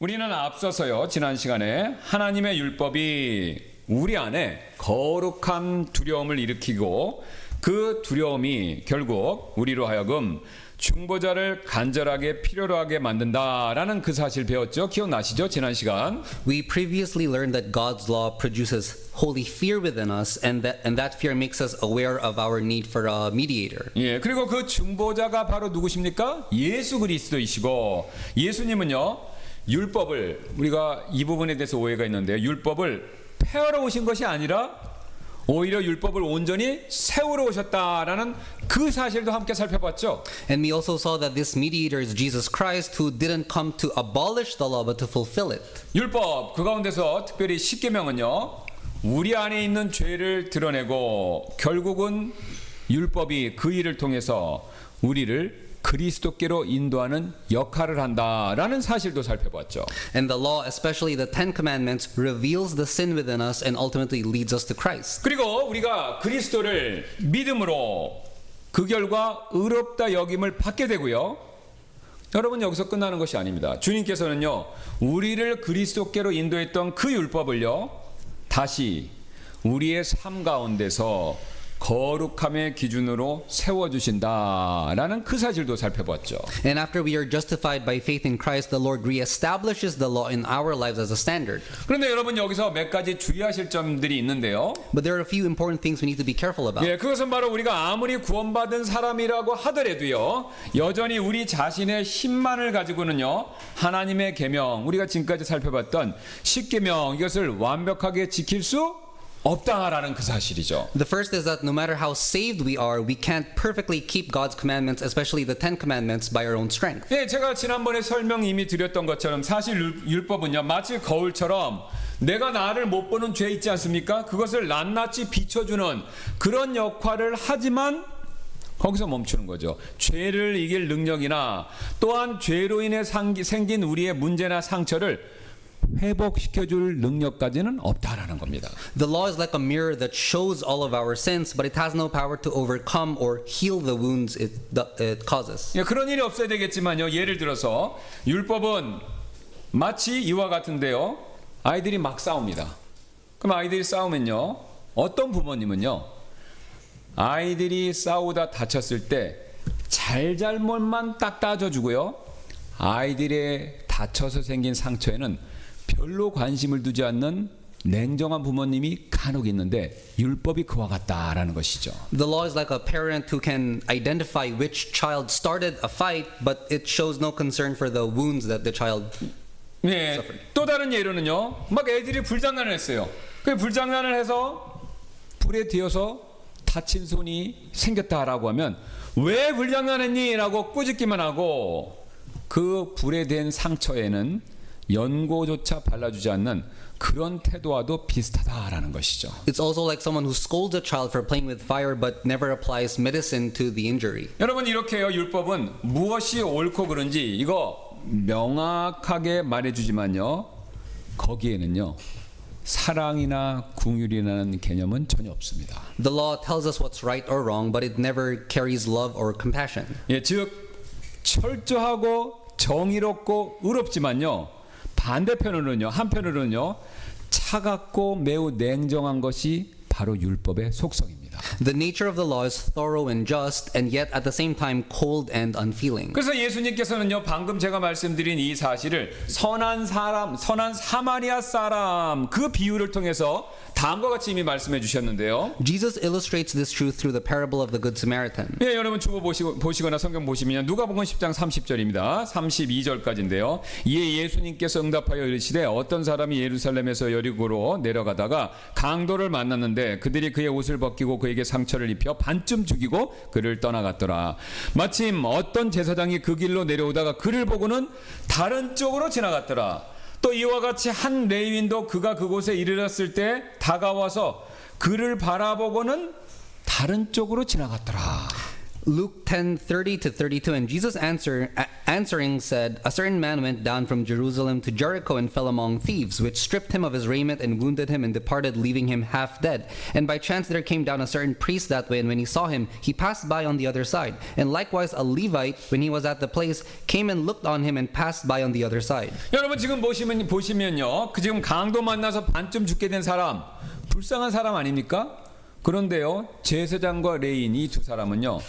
우리는 앞서서요, 지난 시간에 하나님의 율법이 우리 안에 거룩한 두려움을 일으키고 그 두려움이 결국 우리로 하여금 중보자를 간절하게 필요로 하게 만든다라는 그 사실 배웠죠. 기억나시죠? 지난 시간. We previously learned that God's law produces holy fear within us, and that fear makes us aware of our need for a mediator. 예, 그리고 그 중보자가 바로 누구십니까? 예수 그리스도이시고, 예수님은요, 율법을, 우리가 이 부분에 대해서 오해가 있는데요, 율법을 폐하러 오신 것이 아니라 오히려 율법을 온전히 세우러 오셨다라는 그 사실도 함께 살펴봤죠. And we also saw that this mediator is Jesus Christ, who didn't come to abolish the law but to fulfill it. 율법 그 가운데서 특별히 십계명은요, 우리 안에 있는 죄를 드러내고 결국은 율법이 그 일을 통해서 우리를 그리스도께로 인도하는 역할을 한다라는 사실도 살펴봤죠. And the law, especially the Ten Commandments, reveals the sin within us and ultimately leads us to Christ. 그리고 우리가 그리스도를 믿음으로 그 결과 의롭다 여김을 받게 되고요. 여러분, 여기서 끝나는 것이 아닙니다. 주님께서는요, 우리를 그리스도께로 인도했던 그 율법을요, 다시 우리의 삶 가운데서 거룩함의 기준으로 세워주신다라는 그 사실도 살펴봤죠. And after we are justified by faith in Christ, the Lord reestablishes the law in our lives as a standard. 그런데 여러분, 여기서 몇 가지 주의하실 점들이 있는데요. But there are a few important things we need to be careful about. 예, 그것은 바로 우리가 아무리 구원받은 사람이라고 하더라도요, 여전히 우리 자신의 힘만을 가지고는요, 하나님의 계명, 우리가 지금까지 살펴봤던 십계명, 이것을 완벽하게 지킬 수 없다라는 그 사실이죠. The first is that no matter how saved we are, we can't perfectly keep God's commandments, especially the Ten Commandments, by our own strength. 예, 제가 지난번에 설명 이미 드렸던 것처럼 사실 율법은요, 마치 거울처럼 내가 나를 못 보는 죄 있지 않습니까? 그것을 낱낱이 비춰주는 그런 역할을 하지만 거기서 멈추는 거죠. 죄를 이길 능력이나 또한 죄로 인해 생긴 우리의 문제나 상처를 회복시켜줄 능력까지는 없다라는 겁니다. The law is like a mirror that shows all of our sins, but it has no power to overcome or heal the wounds it causes. 예, 그런 일이 없어야 되겠지만요. 예를 들어서 율법은 마치 이와 같은데요. 아이들이 막 싸웁니다. 그럼 아이들이 싸우면요, 어떤 부모님은요, 아이들이 싸우다 다쳤을 때 잘잘못만 딱 따져주고요, 아이들의 다쳐서 생긴 상처에는 별로 관심을 두지 않는 냉정한 부모님이 간혹 있는데, 율법이 그와 같다라는 것이죠. The law is like a parent who can identify which child started a fight, but it shows no concern for the wounds that the child 네, suffered. 또 다른 예로는요, 막 애들이 불장난을 했어요. 그 불장난을 해서 불에 튀어서 다친 손이 생겼다라고 하면, 왜 불장난했니? 라고 꾸짖기만 하고 그 불에 댄 상처에는 연고조차 발라주지 않는 그런 태도와도 비슷하다라는 것이죠. It's also like someone who scolds a child for playing with fire but never applies medicine to the injury. 여러분, 이렇게요, 율법은 무엇이 옳고 그른지 이거 명확하게 말해주지만요, 거기에는요, 사랑이나 긍휼이라는 개념은 전혀 없습니다. The law tells us what's right or wrong, but it never carries love or compassion. 예, 즉 철저하고 정의롭고 의롭지만요, 반대편으로는요, 한편으로는요, 차갑고 매우 냉정한 것이 바로 율법의 속성입니다. The nature of the law is thorough and just, and yet at the same time cold and unfeeling. 그래서 예수님께서는요, 방금 제가 말씀드린 이 사실을 선한 사람, 선한 사마리아 사람 그 비유를 통해서 다음과 같이 이미 말씀해 주셨는데요. Jesus illustrates this truth through the parable of the Good Samaritan. 예, 여러분 주보 보시거나 성경 보시면 누가복음 10장 30절입니다. 32절까지인데요. 이에 예수님께서 응답하여 이르시되 어떤 사람이 예루살렘에서 여리고로 내려가다가 강도를 만났는데 그들이 그의 옷을 벗기고 그에게 상처를 입혀 반쯤 죽이고 그를 떠나갔더라. 마침 어떤 제사장이 그 길로 내려오다가 그를 보고는 다른 쪽으로 지나갔더라. 또 이와 같이 한 레위인도 그가 그곳에 이르렀을 때 다가와서 그를 바라보고는 다른 쪽으로 지나갔더라. Luke 10:30 to 32, and Jesus answering said, a certain man went down from Jerusalem to Jericho and fell among thieves, which stripped him of his raiment and wounded him and departed, leaving him half dead. And by chance there came down a certain priest that way, and when he saw him, he passed by on the other side. And likewise a Levite, when he was at the place, came and looked on him and passed by on the other side. 여러분 지금 보시면요, 그 지금 강도 만나서 반쯤 죽게 된 사람, 불쌍한 사람 아닙니까? 그런데요, 제사장과 레인 이 두 사람은요,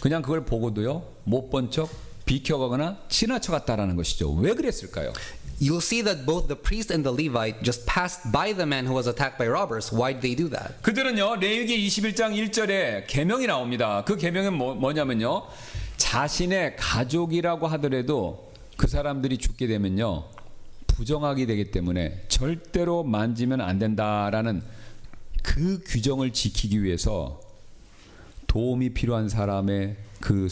그냥 그걸 보고도요, 못 본 척 비켜가거나 지나쳐 갔다라는 것이죠. 왜 그랬을까요? You'll see that both the priest and the Levite just passed by the man who was attacked by robbers. Why did they do that? 그들은요, 레위기 21장 1절에 계명이 나옵니다. 그 계명은 뭐냐면요, 자신의 가족이라고 하더라도 그 사람들이 죽게 되면요, 부정하게 되기 때문에 절대로 만지면 안 된다라는 그 규정을 지키기 위해서 도움이 필요한 사람의 그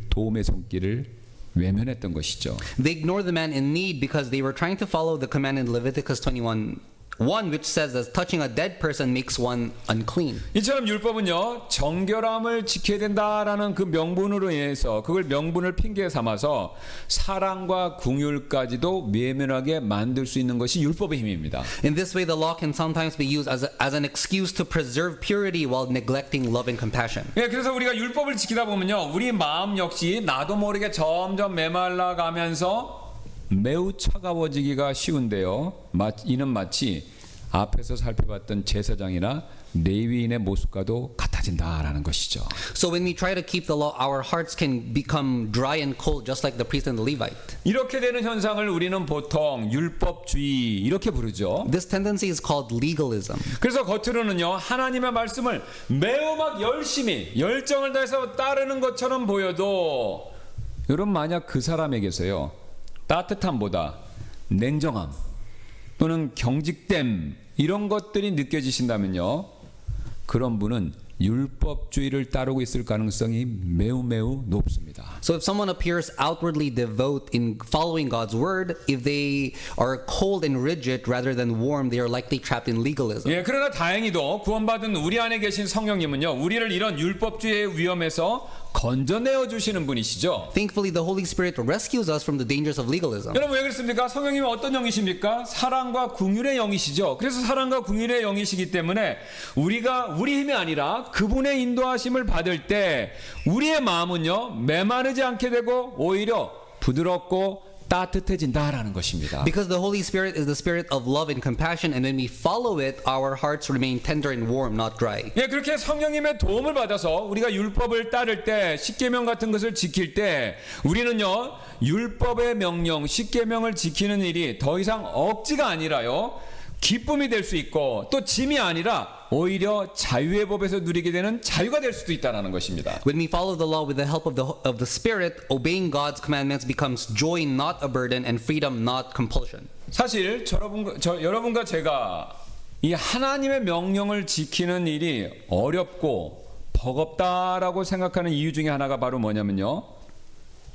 도움의 손길을 외면했던 것이죠. They ignored the man in need because they were trying to follow the command in Leviticus 21:1, which says that touching a dead person makes one unclean. 이처럼 율법은요, 정결함을 지켜야 된다라는 그 명분으로 인해서 그걸 명분을 핑계 삼아서 사랑과 궁율까지도 외면하게 만들 수 있는 것이 율법의 힘입니다. In this way, the law can sometimes be used as an excuse to preserve purity while neglecting love and compassion. 예, 그래서 우리가 율법을 지키다 보면요, 우리 마음 역시 나도 모르게 점점 메말라 가면서 매우 차가워지기가 쉬운데요. 이는 마치 앞에서 살펴봤던 제사장이나 레위인의 모습과도 같아진다라는 것이죠. So when we try to keep the law, our hearts can become dry and cold, just like the priest and the Levite. 이렇게 되는 현상을 우리는 보통 율법주의 이렇게 부르죠. This tendency is called legalism. 그래서 겉으로는요, 하나님의 말씀을 매우 막 열심히 열정을 다해서 따르는 것처럼 보여도 여러분 만약 그 사람에게서요, 따뜻함보다 냉정함 또는 경직됨 이런 것들이 느껴지신다면요, 그런 분은 율법주의를 따르고 있을 가능성이 매우 높습니다. So if someone appears outwardly devout in following God's word, if they are cold and rigid rather than warm, they are likely trapped in legalism. 예, 그러나 다행히도 구원받은 우리 안에 계신 성령님은요, 우리를 이런 율법주의의 위험에서 건져내어 주시는 분이시죠. Thankfully, the Holy Spirit rescues us from the dangers of legalism. 여러분 왜 그렇습니까? 성령님은 어떤 영이십니까? 사랑과 긍휼의 영이시죠. 그래서 사랑과 긍휼의 영이시기 때문에 우리가 우리 힘이 아니라 그분의 인도하심을 받을 때 우리의 마음은요, 메마르지 않게 되고 오히려 부드럽고 따뜻해진다라는 것입니다. Because the Holy Spirit is the spirit of love and compassion, and when we follow it, our hearts remain tender and warm, not dry. 예, 그렇게 성령님의 도움을 받아서 우리가 율법을 따를 때, 십계명 같은 것을 지킬 때 우리는요, 율법의 명령, 십계명을 지키는 일이 더 이상 억지가 아니라요, 기쁨이 될 수 있고 또 짐이 아니라 오히려 자유의 법에서 누리게 되는 자유가 될 수도 있다는 것입니다. When we follow the law with the help of the Spirit, obeying God's commandments becomes joy, not a burden, and freedom, not compulsion. 사실 여러분과 제가 이 하나님의 명령을 지키는 일이 어렵고 버겁다라고 생각하는 이유 중에 하나가 바로 뭐냐면요,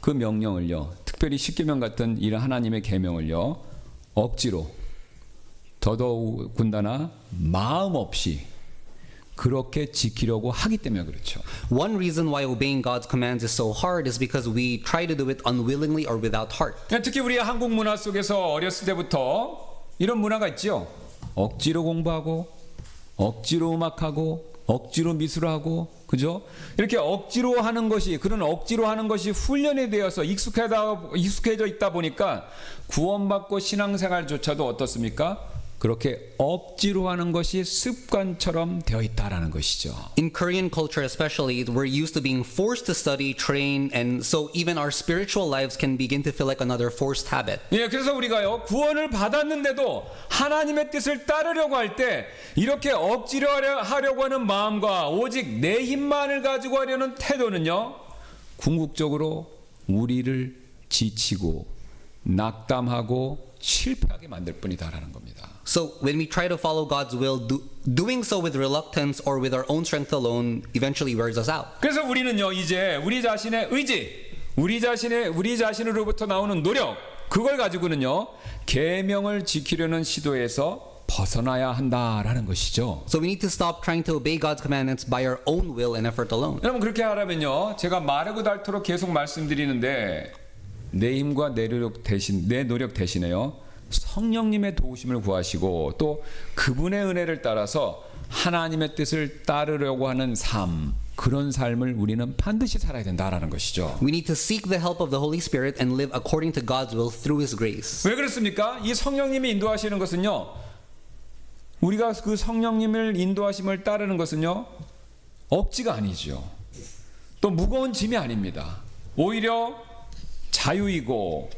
그 명령을요, 특별히 십계명 같은 이런 하나님의 계명을요, 억지로 더더군다나 마음 없이 그렇게 지키려고 하기 때문에 그렇죠. One reason why obeying God's commands is so hard is because we try to do it unwillingly or without heart. 특히 우리 한국 문화 속에서 어렸을 때부터 이런 문화가 있죠. 억지로 공부하고 억지로 음악하고 억지로 미술하고, 그죠? 이렇게 억지로 하는 것이, 그런 억지로 하는 것이 훈련이 되어서 익숙해져 있다 보니까 구원받고 신앙생활조차도 어떻습니까? 그렇게 억지로 하는 것이 습관처럼 되어 있다라는 것이죠. In Korean culture especially, we're used to being forced to study, train, and so even our spiritual lives can begin to feel like another forced habit. 예, 그래서 우리가요, 구원을 받았는데도 하나님의 뜻을 따르려고 할 때 이렇게 억지로 하려고 하는 마음과 오직 내 힘만을 가지고 하려는 태도는요, 궁극적으로 우리를 지치고 낙담하고 실패하게 만들 뿐이다라는 겁니다. So when we try to follow God's will, doing so with reluctance or with our own strength alone eventually wears us out. 그래서 우리는요, 이제 우리 자신의 의지, 우리 자신으로부터 나오는 노력, 그걸 가지고는요, 계명을 지키려는 시도에서 벗어나야 한다라는 것이죠. So we need to stop trying to obey God's commandments by our own will and effort alone. 여러분 그렇게 하려면요, 제가 마르고 닳도록 계속 말씀드리는데 내 힘과 내 노력 대신에요, 성령님의 도우심을 구하시고 또 그분의 은혜를 따라서 하나님의 뜻을 따르려고 하는 삶, 그런 삶을 우리는 반드시 살아야 된다라는 것이죠. We need to seek the help of the Holy Spirit and live according to God's will through His grace. 왜 그렇습니까? 이 성령님이 인도하시는 것은요, 우리가 그 성령님을 인도하심을 따르는 것은요, 억지가 아니죠. 또 무거운 짐이 아닙니다. 오히려 자유이고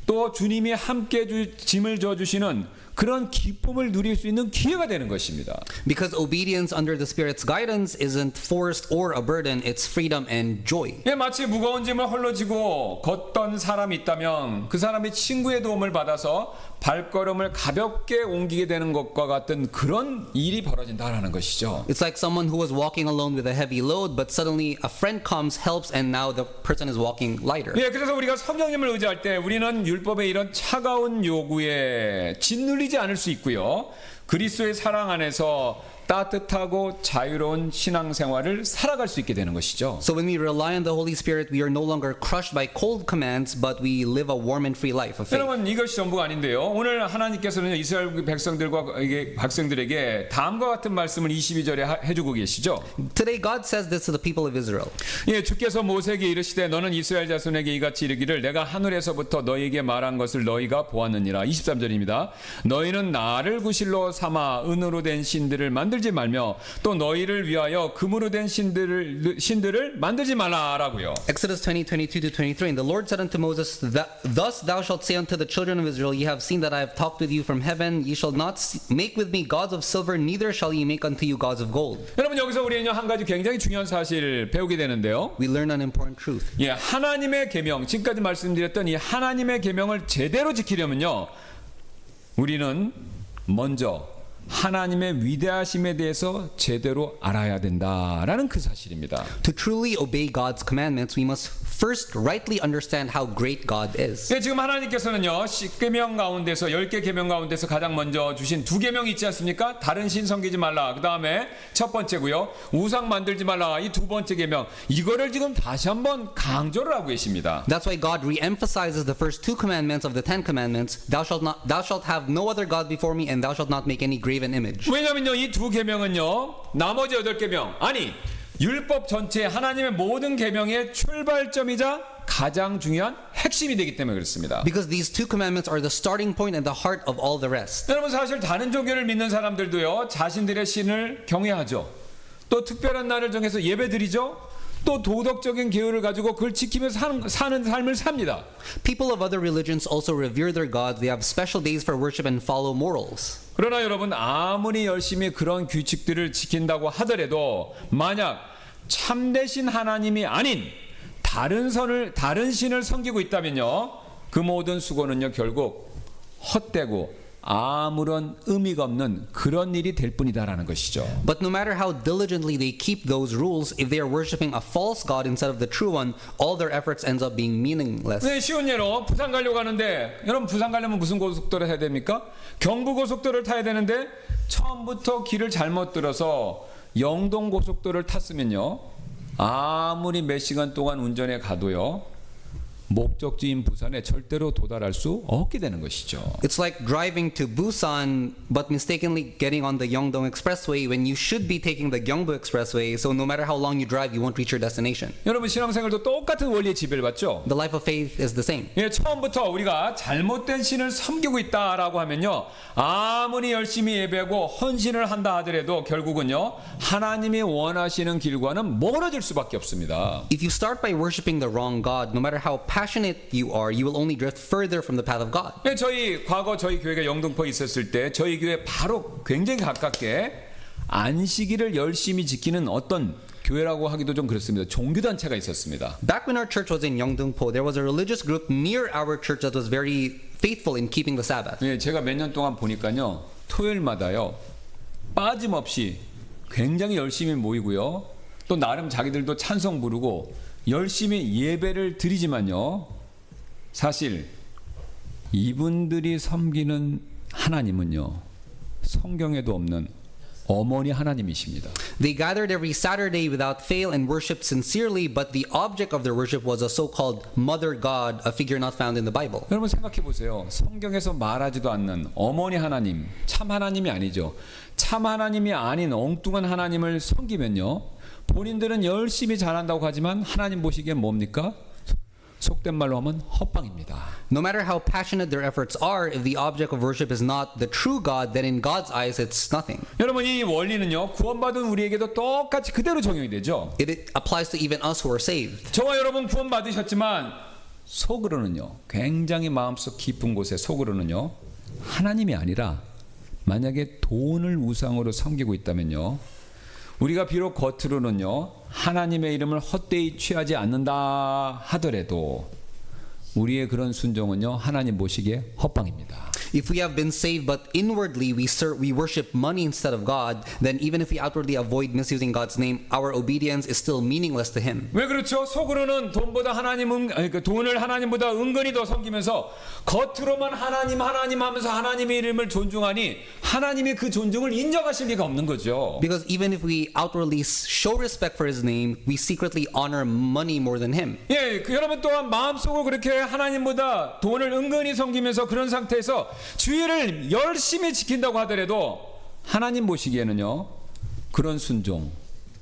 또 주님이 함께 짐을 져주시는 그런 기쁨을 누릴 수 있는 기회가 되는 것입니다. Because obedience under the Spirit's guidance isn't forced or a burden, it's freedom and joy. 예, 마치 무거운 짐을 홀로 지고 걷던 사람이 있다면 그 사람이 친구의 도움을 받아서 발걸음을 가볍게 옮기게 되는 것과 같은 그런 일이 벌어진다라는 것이죠. It's like someone who was walking alone with a heavy load, but suddenly a friend comes, helps, and now the person is walking lighter. 예, 그래서 우리가 성령님을 의지할 때 우리는 율법의 이런 차가운 요구에 짓눌리지 않을 수 있고요, 그리스도의 사랑 안에서 따뜻하고 자유로운 신앙생활을 살아갈 수 있게 되는 것이죠. So when we rely on the Holy Spirit, we are no longer crushed by cold commands, but we live a warm and free life of faith. 여러분 이것이 전부가 아닌데요, 오늘 하나님께서는 이스라엘 백성들에게 다음과 같은 말씀을 22절에 해주고 계시죠. Today God says this to the people of Israel. 예, 주께서 모세에게 이르시되 너는 이스라엘 자손에게 이같이 이르기를 내가 하늘에서부터 너희에게 말한 것을 너희가 보았느니라. 23절입니다. 너희는 나를 구실로 삼아 은으로 된 신들을 만들지 말며 또 너희를 위하여 금으로 된 신들을 만들지 말라라고요. Exodus 20:22-23. And the Lord said unto Moses, Thus thou shalt say unto the children of Israel, Ye have seen that I have talked with you from heaven. Ye shall not make with me gods of silver, neither shall ye make unto you gods of gold. 여러분 여기서 우리는 한 가지 굉장히 중요한 사실 배우게 되는데요. We learn an important truth. 예, 하나님의 계명, 지금까지 말씀드렸던 이 하나님의 계명을 제대로 지키려면요, 우리는 먼저 하나님의 위대하심에 대해서 제대로 알아야 된다라는 그 사실입니다. To truly obey God's commandments, we must first rightly understand how great God is. 네, 지금 하나님께서는요, 10계명 가운데서 10개 계명 가운데서 가장 먼저 주신 2계명이 있지 않습니까? 다른 신 섬기지 말라. 그 다음에 첫 번째고요, 우상 만들지 말라. 이 두 번째 계명, 이거를 지금 다시 한번 강조를 하고 계십니다. That's why God re-emphasizes the first two commandments of the Ten Commandments. Thou shalt have no other God before me, and thou shalt not make any graven image. 왜냐면요, 이 두 계명은요, 나머지 8계명, 아니 율법 전체 하나님의 모든 계명의 출발점이자 가장 중요한 핵심이 되기 때문에 그렇습니다. Because these two commandments are the starting point and the heart of all the rest. 여러분 사실 다른 종교를 믿는 사람들도요, 자신들의 신을 경외하죠. 또 특별한 날을 정해서 예배드리죠. 또 도덕적인 계율을 가지고 그걸 지키면서 사는 삶을 삽니다. People of other religions also revere their gods. They have special days for worship and follow morals. 그러나 여러분 아무리 열심히 그런 규칙들을 지킨다고 하더라도 만약 참되신 하나님이 아닌 다른 신을 섬기고 있다면요, 그 모든 수고는요 결국 헛되고 아무런 의미가 없는 그런 일이 될 뿐이다라는 것이죠. But no matter how diligently they keep those rules, if they are worshiping a false god instead of the true one, all their efforts ends up being meaningless. 네, 쉬운 예로 부산 가려고 하는데, 여러분 부산 가려면 무슨 고속도로 해야 됩니까? 경부 고속도로를 타야 되는데 처음부터 길을 잘못 들어서 영동 고속도로를 탔으면요, 아무리 몇 시간 동안 운전해 가도요, 목적지인 부산에 절대로 도달할 수 없게 되는 것이죠. It's like driving to Busan but mistakenly getting on the Yeongdong Expressway when you should be taking the Gyeongbu Expressway. So no matter how long you drive, you won't reach your destination. 여러분 신앙생활도 똑같은 원리의 지배를 받죠. The life of faith is the same. 예, 처음부터 우리가 잘못된 신을 섬기고 있다라고 하면요, 아무리 열심히 예배하고 헌신을 한다 하더라도 결국은요 하나님이 원하시는 길과는 멀어질 수밖에 없습니다. If you start by worshiping the wrong God, no matter how passionate you will only drift further from the path of God. 예, 과거 저희 교회가 영등포에 있었을 때 저희 교회 바로 굉장히 가깝게 안식일을 열심히 지키는 어떤 교회라고 하기도 좀 그렇습니다. 종교단체가 있었습니다. Back when our church was in Yeongdeungpo, there was a religious group near our church that was very faithful in keeping the Sabbath. 예, 제가 몇 년 동안 보니까요, 토요일마다요 빠짐없이 굉장히 열심히 모이고요, 또 나름 자기들도 찬송 부르고 열심히 예배를 드리지만요, 사실 이분들이 섬기는 하나님은요 성경에도 없는 어머니 하나님이십니다. They gathered every Saturday without fail and worshipped sincerely, but the object of their worship was a so-called mother god, a figure not found in the Bible. 여러분 생각해 보세요. 성경에서 말하지도 않는 어머니 하나님, 참 하나님이 아니죠. 참 하나님이 아닌 엉뚱한 하나님을 섬기면요. 본인들은 열심히 잘한다고 하지만 하나님 보시기엔 뭡니까? 속된 말로 하면 헛방입니다. No matter how passionate their efforts are, if the object of worship is not the true God, then in God's eyes it's nothing. 여러분 이 원리는요. 구원받은 우리에게도 똑같이 그대로 적용이 되죠. It applies to even us who are saved. 저와 여러분 구원받으셨지만 속으로는요. 굉장히 마음속 깊은 곳에 속으로는요. 하나님이 아니라 만약에 돈을 우상으로 섬기고 있다면요. 우리가 비록 겉으로는요. 하나님의 이름을 헛되이 취하지 않는다 하더라도 우리의 그런 순종은요. 하나님 보시기에 헛방입니다. If we have been saved but inwardly we worship money instead of God, then even if we outwardly avoid misusing God's name, our obedience is still meaningless to Him. 왜 그렇죠? 속으로는 돈을 하나님보다 은근히 더 섬기면서 겉으로만 하나님 하면서 하나님의 이름을 존중하니 하나님이 그 존중을 인정하실 리가 없는 거죠. Because even if we outwardly show respect for His name, we secretly honor money more than Him. 예, 여러분 또한 마음속으로 그렇게 하나님보다 돈을 은근히 섬기면서 그런 상태에서 주의를 열심히 지킨다고 하더라도 하나님 보시기에는요. 그런 순종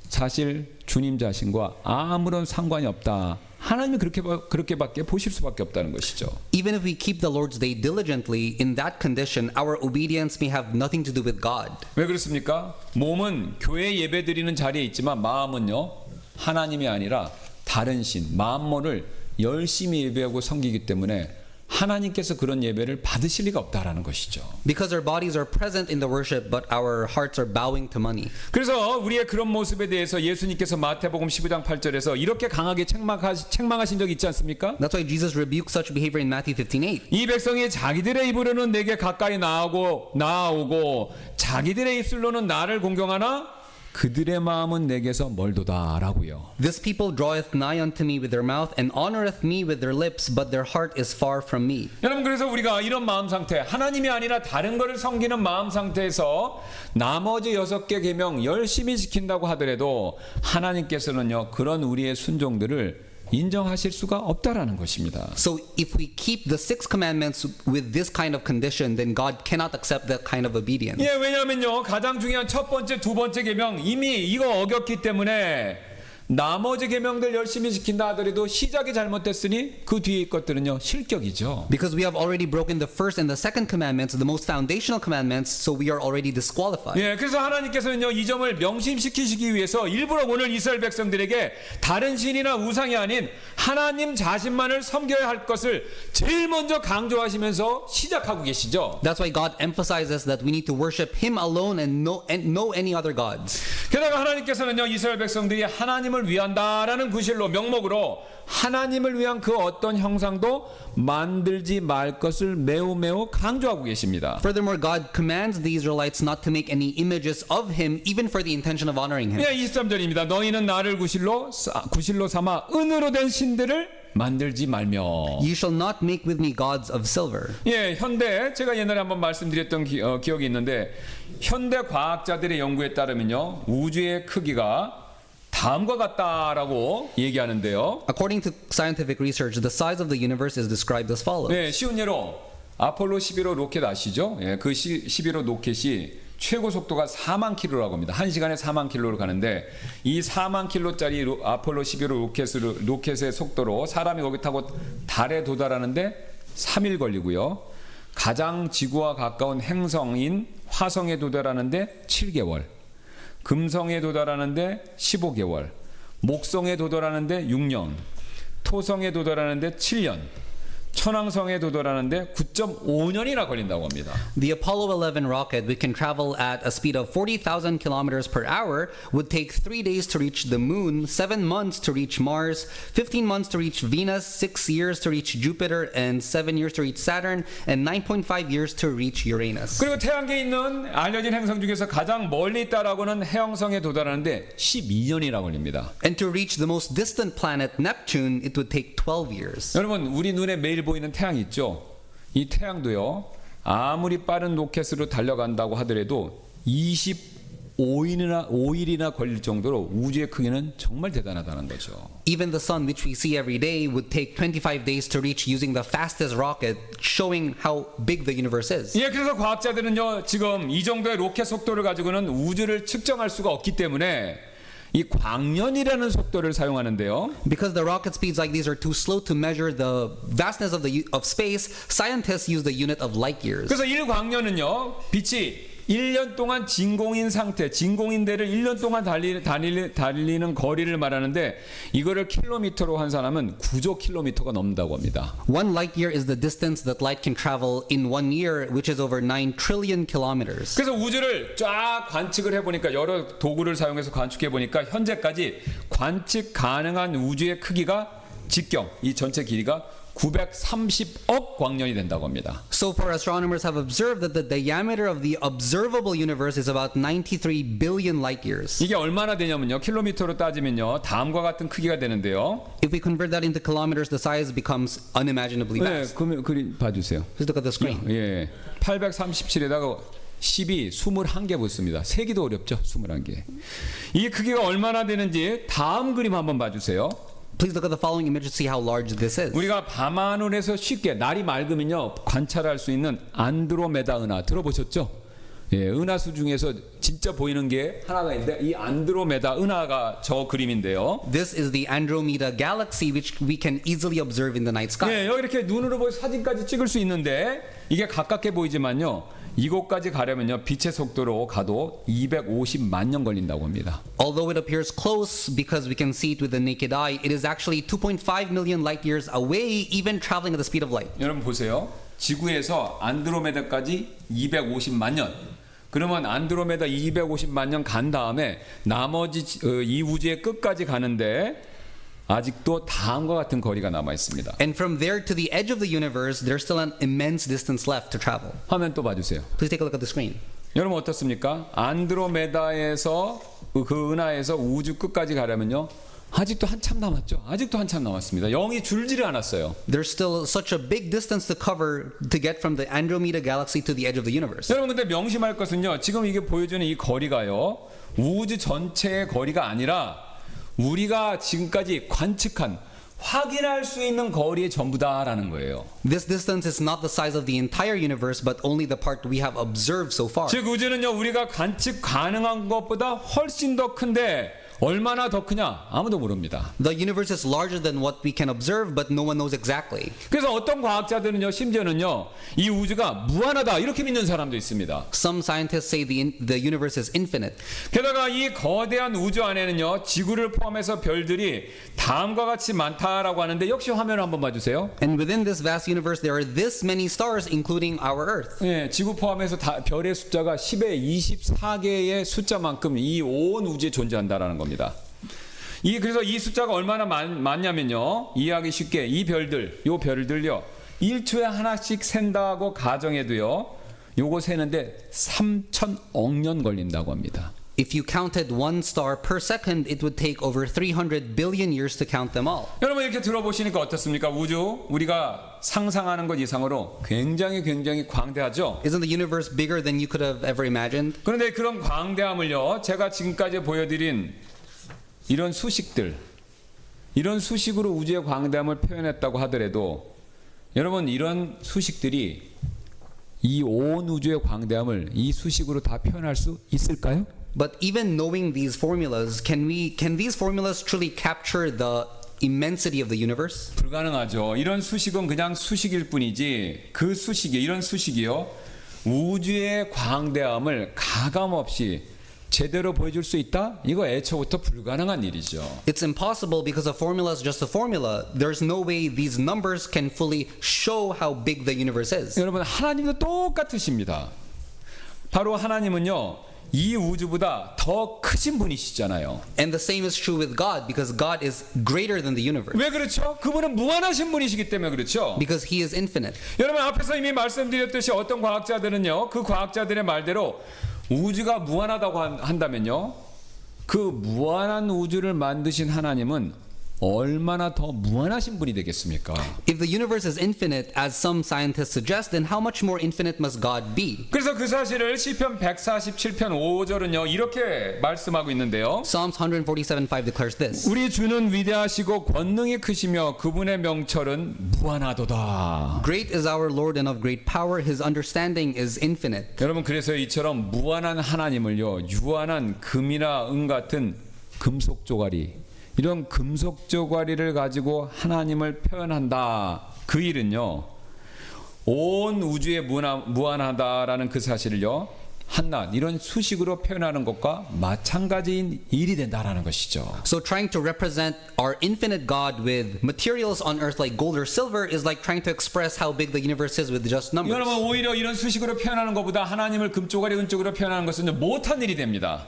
사실 주님 자신과 아무런 상관이 없다. 하나님이 그렇게밖에 보실 수밖에 없다는 것이죠. Even if we keep the Lord's day diligently, in that condition, our obedience may have nothing to do with God. 왜 그렇습니까? 몸은 교회 예배 드리는 자리에 있지만 마음은요. 하나님이 아니라 다른 신, 만몬을 열심히 예배하고 섬기기 때문에 하나님께서 그런 예배를 받으실 리가 없다라는 것이죠. Because our bodies are present in the worship, but our hearts are bowing to money. 그래서 우리의 그런 모습에 대해서 예수님께서 마태복음 15장 8절에서 이렇게 강하게 책망하신 적이 있지 않습니까? That's why Jesus rebuked such behavior in Matthew 15:8. 이 백성이 자기들의 입으로는 내게 가까이 나아오고 자기들의 입술로는 나를 공경하나 그들의 마음은 내게서 멀도다라고요. This people draweth nigh unto me with their mouth and honoreth me with their lips, but their heart is far from me. 여러분 그래서 우리가 이런 마음 상태, 하나님이 아니라 다른 것을 섬기는 마음 상태에서 나머지 6개 계명 열심히 지킨다고 하더라도 하나님께서는요 그런 우리의 순종들을 인정하실 수가 없다라는 것입니다. So if we keep the 6 commandments with this kind of condition, then God cannot accept that kind of obedience. 예, 왜냐하면요 가장 중요한 첫 번째, 두 번째 계명 이미 이거 어겼기 때문에 나머지 계명들 열심히 지킨다 하더라도 시작이 잘못됐으니 그 뒤에 것들은요 실격이죠. Because we have already broken the first and the second commandments, the most foundational commandments, so we are already disqualified. 예, 그래서 하나님께서는요 이 점을 명심시키시기 위해서 일부러 오늘 이스라엘 백성들에게 다른 신이나 우상이 아닌 하나님 자신만을 섬겨야 할 것을 제일 먼저 강조하시면서 시작하고 계시죠. That's why God emphasizes that we need to worship Him alone and no any other gods. 게다가 하나님께서는요 이스라엘 백성들이 하나님을 위한다라는 구실로 명목으로 하나님을 위한 그 어떤 형상도 만들지 말 것을 매우 강조하고 계십니다. Furthermore, God commands the Israelites not to make any images of Him, even for the intention of honoring Him. 예, 23절입니다. 너희는 나를 구실로 삼아 은으로 된 신들을 만들지 말며. You shall not make with me gods of silver. 예, 현대 제가 옛날에 한번 말씀드렸던 기억이 있는데 현대 과학자들의 연구에 따르면요 우주의 크기가 다음과 같다라고 얘기하는데요. According to scientific research, the size of the universe is described as follows. 네, 쉬운 예로 아폴로 11호 로켓 아시죠? 예, 그 11호 로켓이 최고 속도가 4만 킬로라고 합니다. 1시간에 4만 킬로로 가는데 이 4만 킬로짜리 아폴로 11호 로켓의 속도로 사람이 거기 타고 달에 도달하는데 3일 걸리고요. 가장 지구와 가까운 행성인 화성에 도달하는데 7개월. 금성에 도달하는데 15개월, 목성에 도달하는데 6년, 토성에 도달하는데 7년, 천왕성에 도달하는데 9.5년이나 걸린다고 합니다. The Apollo 11 rocket, which can travel at a speed of 40,000 kilometers per hour, would take 3 days to reach the moon, 7 months to reach Mars, 15 months to reach Venus, 6 years to reach Jupiter, and 7 years to reach Saturn, and 9.5 years to reach Uranus. 그리고 태양계에 있는 알려진 행성 중에서 가장 멀리 있다라고는 해왕성에 도달하는데 12년이나 걸립니다. And to reach the most distant planet, Neptune, it would take 12 years. 여러분, 우리 눈에 매일 보이는 태양 있죠? 이 태양도요. 아무리 빠른 로켓으로 달려간다고 하더라도 25일이나 걸릴 정도로 우주의 크기는 정말 대단하다는 거죠. Even the sun, which we see every day, would take 25 days to reach using the fastest rocket, showing how big the universe is. 예, 그래서 과학자들은요, 지금 이 정도의 로켓 속도를 가지고는 우주를 측정할 수가 없기 때문에 이 광년이라는 속도를 사용하는데요. Because the rocket speeds like these are too slow to measure the vastness of space, scientists use the unit of light years. 그래서 1광년은요, 빛이 1년 동안 진공인 상태, 진공인대를 1년 동안 달리는 거리를 말하는데 이거를 킬로미터로 환산하면 9조 킬로미터가 넘는다고 합니다. 1 light year is the distance that light can travel in 1 year, which is over 9 trillion kilometers. 그래서 우주를 쫙 관측을 해보니까 여러 도구를 사용해서 관측해보니까 현재까지 관측 가능한 우주의 크기가 직경, 이 전체 길이가 930억 광년이 된다고 합니다. So far, astronomers have observed that the diameter of the observable universe is about 93 billion light years. 이게 얼마나 되냐면요, 킬로미터로 따지면요, 다음과 같은 크기가 되는데요. If we convert that into kilometers, the size becomes unimaginably 네, vast. 그림 봐주세요. Just look at the screen. 예, 837에다가 12, 21개 붙습니다. 세기도 어렵죠, 21개. 이 크기가 얼마나 되는지 다음 그림 한번 봐주세요. Please look at the following image to see how large this is. 우리가 밤하늘에서 쉽게 날이 맑으면요 관찰할 수 있는 안드로메다 은하 들어보셨죠? 예, 은하수 중에서 진짜 보이는 게 하나가 있는데 이 안드로메다 은하가 저 그림인데요. This is the Andromeda galaxy, which we can easily observe in the night sky. 예, 여기 이렇게 눈으로 보여 사진까지 찍을 수 있는데 이게 가깝게 보이지만요. 이곳까지 가려면요 빛의 속도로 가도 250만 년 걸린다고 합니다. Although it appears close because we can see it with the naked eye, it is actually 2.5 million light years away, even traveling at the speed of light. 여러분 보세요. 지구에서 안드로메다까지 250만 년. 그러면 안드로메다 250만 년 간 다음에 나머지 이 우주의 끝까지 가는데 아직도 다음과 같은 거리가 남아 있습니다. And from there to the edge of the universe, there's still an immense distance left to travel. 화면 또 봐주세요. Please take a look at the screen. 여러분 어떻습니까? 안드로메다에서 그 은하에서 우주 끝까지 가려면요. 아직도 한참 남았죠. 아직도 한참 남았습니다. 0이 줄지를 않았어요. There's still such a big distance to cover to get from the Andromeda galaxy to the edge of the universe. 여러분 근데 명심할 것은요. 지금 이게 보여주는 이 거리가요. 우주 전체의 거리가 아니라 우리가 지금까지 관측한 확인할 수 있는 거리의 전부다라는 거예요. This distance is not the size of the entire universe, but only the part we have observed so far. 즉 우주는요 우리가 관측 가능한 것보다 훨씬 더 큰데 얼마나 더 크냐 아무도 모릅니다. The universe is larger than what we can observe, but no one knows exactly. 그래서 어떤 과학자들은요 심지어는요 이 우주가 무한하다 이렇게 믿는 사람도 있습니다. Some scientists say the universe is infinite. 게다가 이 거대한 우주 안에는요 지구를 포함해서 별들이 다음과 같이 많다라고 하는데 역시 화면을 한번 봐주세요. And within this vast universe, there are this many stars, including our Earth. 예, 지구 포함해서 별의 숫자가 10의 24개의 숫자만큼 이 온 우주에 존재한다라는 겁니다. 그래서 이 숫자가 얼마나 많냐면요. 이해하기 쉽게 이 별들요. 1초에 하나씩 샌다고 가정해도요. 요거 세는데 3천억 년 걸린다고 합니다. If you counted one star per second, it would take over 300 billion years to count them all. 여러분 이렇게 들어보시니까 어떻습니까? 우주 우리가 상상하는 것 이상으로 굉장히 광대하죠. Isn't the universe bigger than you could have ever imagined? 그런데 그런 광대함을요. 제가 지금까지 보여드린 이런 수식들, 이런 수식으로 우주의 광대함을 표현했다고 하더라도 여러분 이런 수식들이 이 온 우주의 광대함을 이 수식으로 다 표현할 수 있을까요? But even knowing these formulas, can these formulas truly capture the immensity of the universe? 불가능하죠. 이런 수식은 그냥 수식일 뿐이지 그 수식이 이런 수식이요 우주의 광대함을 가감없이 제대로 보여줄 수 있다? 이거 애초부터 불가능한 일이죠. It's impossible because a formula is just a formula. There's no way these numbers can fully show how big the universe is. 여러분 하나님도 똑같으십니다. 바로 하나님은요 이 우주보다 더 크신 분이시잖아요. And the same is true with God because God is greater than the universe. 왜 그렇죠? 그분은 무한하신 분이시기 때문에 그렇죠. Because He is infinite. 여러분 앞에서 이미 말씀드렸듯이 어떤 과학자들은요 그 과학자들의 말대로 우주가 무한하다고 한다면요 그 무한한 우주를 만드신 하나님은 얼마나 더 무한하신 분이 되겠습니까? If the universe is infinite, as some scientists suggest, then how much more infinite must God be? 그래서 그 사실을 시편 147편 5절은요 이렇게 말씀하고 있는데요. Psalms 147:5 declares this. 우리 주는 위대하시고 권능이 크시며 그분의 명철은 무한하도다. Great is our Lord and of great power. His understanding is infinite. 여러분 그래서 이처럼 무한한 하나님을요 유한한 금이나 은 같은 금속 조가리 이런 금속 조가리를 가지고 하나님을 표현한다. 그 일은요 온 우주에 무한하다라는 그 사실을요 한낱 이런 수식으로 표현하는 것과 마찬가지인 일이 된다라는 것이죠. So trying to represent our infinite God with materials on earth like gold or silver is like trying to express how big the universe is with just numbers. 여러분 오히려 이런 수식으로 표현하는 것보다 하나님을 금쪽가리 은쪽으로 표현하는 것은 못한 일이 됩니다.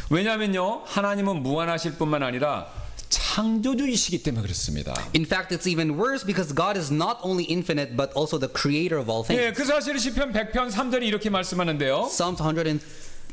왜냐하면요 하나님은 무한하실 뿐만 아니라 창조주이시기 때문에 그렇습니다. In fact, it's even worse because God is not only infinite but also the creator of all things. 예, 그 사실을 시편 100편 3절이 이렇게 말씀하는데요. Psalms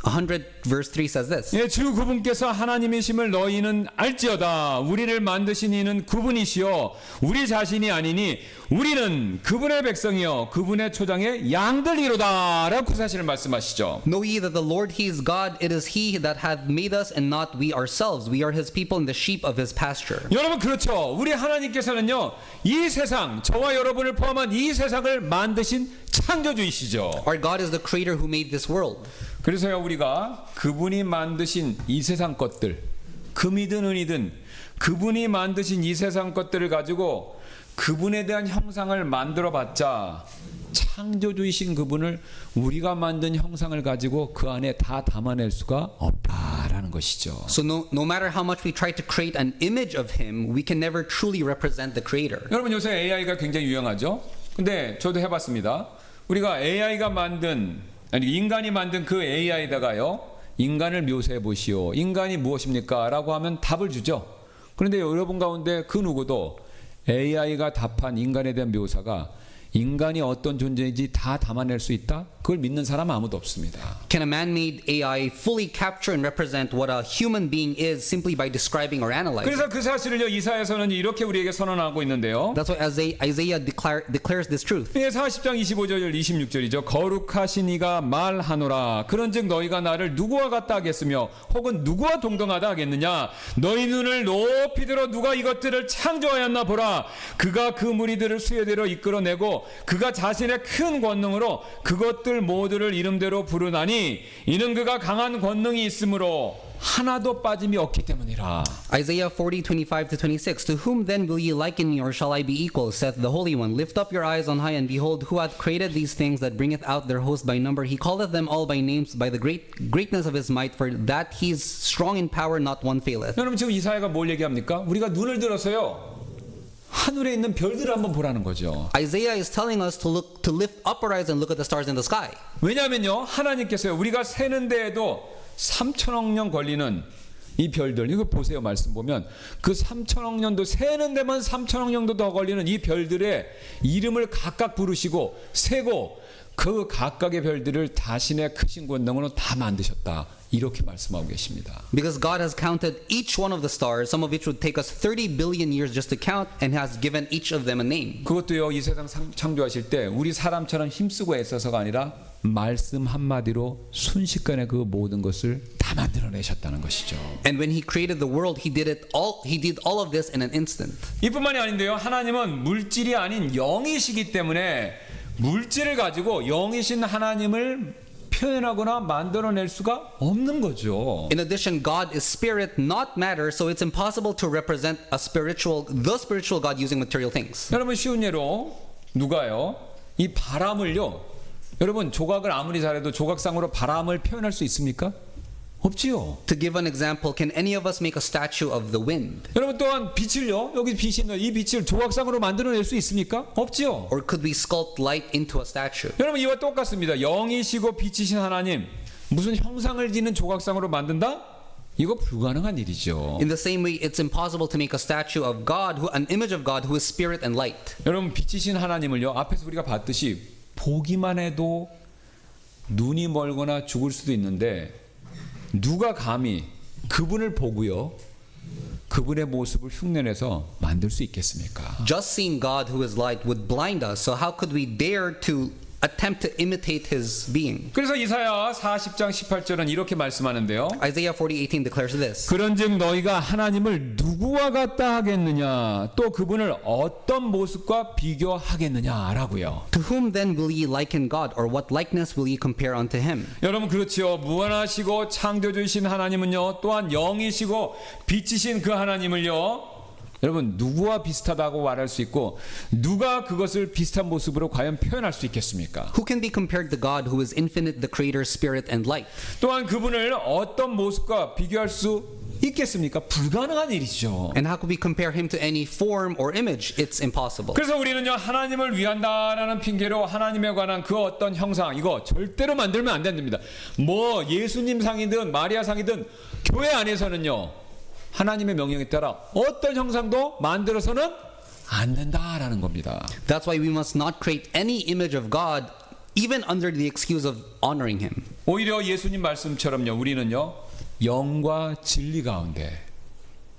100 verse 3 says this. 예, 주 그분께서 하나님이심을 너희는 알지어다. 우리를 만드신 이는 그분이시요 우리 자신이 아니니 우리는 그분의 백성이요 그분의 초장의 양들이로다. 라고 그 사실을 말씀하시죠. Know ye that the Lord he is God, it is he that hath made us and not we ourselves. We are his people and the sheep of his pasture. 여러분 그렇죠. 우리 하나님께서는요 이 세상 저와 여러분을 포함한 이 세상을 만드신 창조주이시죠. Our God is the creator who made this world. 그래서요 우리가 그분이 만드신 이 세상 것들 금이든 은이든 그분이 만드신 이 세상 것들을 가지고 그분에 대한 형상을 만들어 봤자 창조주이신 그분을 우리가 만든 형상을 가지고 그 안에 다 담아낼 수가 없다라는 것이죠. So no matter how much we try to create an image of him, we can never truly represent the creator. 여러분 요새 AI가 굉장히 유행하죠. 근데 저도 해봤습니다. 우리가 인간이 만든 그 AI에다가요 인간을 묘사해 보시오. 인간이 무엇입니까? 라고 하면 답을 주죠. 그런데 여러분 가운데 그 누구도 AI가 답한 인간에 대한 묘사가 인간이 어떤 존재인지 다 담아낼 수 있다? 그걸 믿는 사람 아무도 없습니다. Can a man-made AI fully capture and represent what a human being is simply by describing or analyzing? 그래서 그 사실을요 이사야서는 이렇게 우리에게 선언하고 있는데요. That's why Isaiah declares this truth. 예, 40장 25절 26절이죠. 거룩하신 이가 말하노라. 그런즉 너희가 나를 누구와 같다 하겠으며 혹은 누구와 동등하다 하겠느냐. 너희 눈을 높이 들어 누가 이것들을 창조하였나 보라. 그가 그 무리들을 수혜대로 이끌어내고 그가 자신의 큰 권능으로 그것들 모두를 이름대로 부르나니 이는 그가 강한 권능이 있으므로 하나도 빠짐이 없기 때문이라. Isaiah 40:25-26. To whom then will ye liken me, or shall I be equal? Saith the Holy One. Lift up your eyes on high, and behold, who hath created these things that bringeth out their host by number? He calleth them all by names, by the greatness of his might, for that he is strong in power, not one faileth. 여러분 지금 이사야가 뭘 얘기합니까? 우리가 눈을 들어서요 하늘에 있는 별들을 한번 보라는 거죠. Isaiah is telling us to lift up our eyes and look at the stars in the sky. 왜냐하면요 하나님께서요 우리가 세는 데에도 3천억 년 걸리는 이 별들 이거 보세요. 말씀 보면 그 3천억 년도 세는 데만 3천억 년도 더 걸리는 이 별들의 이름을 각각 부르시고 세고 그 각각의 별들을 자신의 크신 권능으로 다 만드셨다. 이렇게 말씀하고 계십니다. Because God has counted each one of the stars, some of which would take us 30 billion years just to count, and has given each of them a name. 그것도요 이 세상 창조하실 때 우리 사람처럼 힘쓰고 애써서가 아니라 말씀 한마디로 순식간에 그 모든 것을 다 만들어내셨다는 것이죠. And when he created the world, he did all of this in an instant. 이뿐만이 아닌데요. 하나님은 물질이 아닌 영이시기 때문에 물질을 가지고 영이신 하나님을 표현하거나 만들어낼 수가 없는 거죠. In addition, God is spirit, not matter, so it's impossible to represent the spiritual God using material things. 여러분 쉬운 예로 누가요? 이 바람을요. 여러분 조각을 아무리 잘해도 조각상으로 바람을 표현할 수 있습니까? 없지요. To give an example, can any of us make a statue of the wind? 여러분 또한 빛을요. 여기 빛이 있는 이 빛을 조각상으로 만들어낼 수 있습니까? 없지요. Or could we sculpt light into a statue? 여러분 이와 똑같습니다. 영이시고 빛이신 하나님 무슨 형상을 지는 조각상으로 만든다? 이거 불가능한 일이죠. In the same way, it's impossible to make a statue of God, an image of God who is spirit and light. 여러분 빛이신 하나님을요. 앞에서 우리가 봤듯이 보기만 해도 눈이 멀거나 죽을 수도 있는데 누가 감히 그분을 보고요. 그분의 모습을 흉내내서 만들 수 있겠습니까? Just seeing God who is light would blind us, so how could we dare to attempt to imitate his being? 그래서 이사야 40장 18절은 이렇게 말씀하는데요. Isaiah 40:18 declares this. 그런즉 너희가 하나님을 누구와 같다 하겠느냐, 또 그분을 어떤 모습과 비교하겠느냐라고요. To whom then will ye liken God, or what likeness will ye compare unto him? 여러분 그렇지요. 무한하시고 창조주이신 하나님은요, 또한 영이시고 빛이신 그 하나님을요, 여러분 누구와 비슷하다고 말할 수 있고 누가 그것을 비슷한 모습으로 과연 표현할 수 있겠습니까? Who can be compared to God who is infinite, the creator, spirit, and light? 또한 그분을 어떤 모습과 비교할 수 있겠습니까? 불가능한 일이죠. And how could we compare him to any form or image? It's impossible. 그래서 우리는요, 하나님을 위한다라는 핑계로 하나님에 관한 그 어떤 형상, 이거 절대로 만들면 안 됩니다. 뭐 예수님 상이든 마리아 상이든 교회 안에서는요, 하나님의 명령에 따라 어떤 형상도 만들어서는 안 된다라는 겁니다. That's why we must not create any image of God, even under the excuse of honoring him. 오히려 예수님 말씀처럼요, 우리는요, 영과 진리 가운데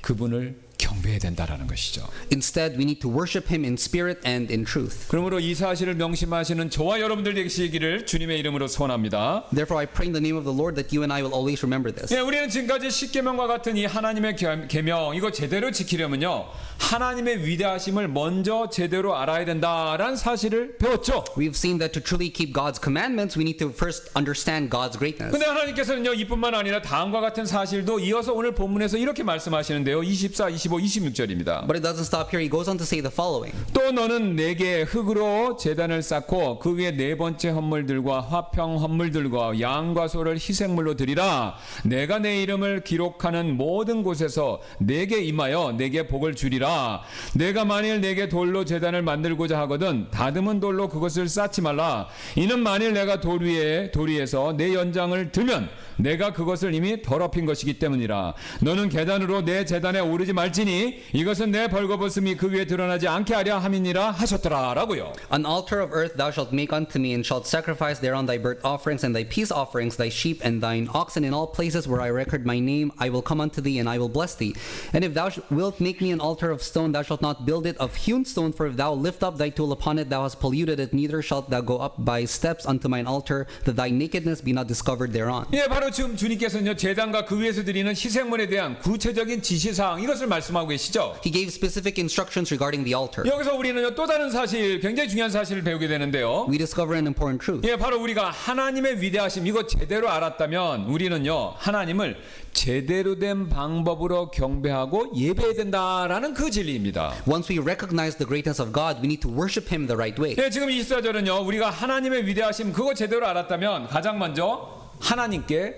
그분을 경배해야 된다라는 것이죠. Instead, we need to worship him in spirit and in truth. 그러므로 이 사실을 명심하시는 저와 여러분들 되시기를 주님의 이름으로 소원합니다. Therefore, I pray in the name of the Lord that you and I will always remember this. 예, 우리는 지금까지 십계명과 같은 이 하나님의 계명 이거 제대로 지키려면요, 하나님의 위대하심을 먼저 제대로 알아야 된다라는 사실을 배웠죠. We've seen that to truly keep God's commandments, we need to first understand God's greatness. 근데 하나님께서는요, 이뿐만 아니라 다음과 같은 사실도 이어서 오늘 본문에서 이렇게 말씀하시는데요. 24, 25, 26절입니다. But it doesn't stop here. He goes on to say the following. 또 너는 내게 흙으로 제단을 쌓고 그 위에 네 번째 헌물들과 화평 헌물들과 양과 소를 희생물로 드리라. 내가 내 이름을 기록하는 모든 곳에서 내게 임하여 내게 복을 주리라. 내가 만일 내게 돌로 제단을 만들고자 하거든 다듬은 돌로 그것을 쌓지 말라. 이는 만일 내가 돌 위에서 내 연장을 들면 내가 그것을 이미 더럽힌 것이기 때문이라. 너는 계단으로 내 제단에 오르지 말지니 이것은 내 벌거벗음이 그 위에 드러나지 않게 하려 함이니라 하셨더라라고요. An altar of earth thou shalt make unto me, and shalt sacrifice thereon thy burnt offerings and thy peace offerings, thy sheep and thine oxen. In all places where I record my name, I will come unto thee, and I will bless thee. And if thou wilt make me an altar of stone, thou shalt not build it of hewn stone, for if thou lift up thy tool upon it, thou hast polluted it. Neither shalt thou go up by steps unto mine altar, that thy nakedness be not discovered thereon. 예, 바로 지금 주님께서는요, 제단과 그 위에서 드리는 희생물에 대한 구체적인 지시사항 이것을 말씀하고 계시죠. He gave specific instructions regarding the altar. 여기서 우리는요, 또 다른 사실, 굉장히 중요한 사실을 배우게 되는데요. We discover an important truth. 예, 바로 우리가 하나님의 위대하심 이거 제대로 알았다면 우리는요, 하나님을 제대로 된 방법으로 경배하고 예배해야 된다라는 그 진리입니다. Once we recognize the greatness of God, we need to worship him the right way. 예, 지금 24절은요, 우리가 하나님의 위대하심 그거 제대로 알았다면 가장 먼저 하나님께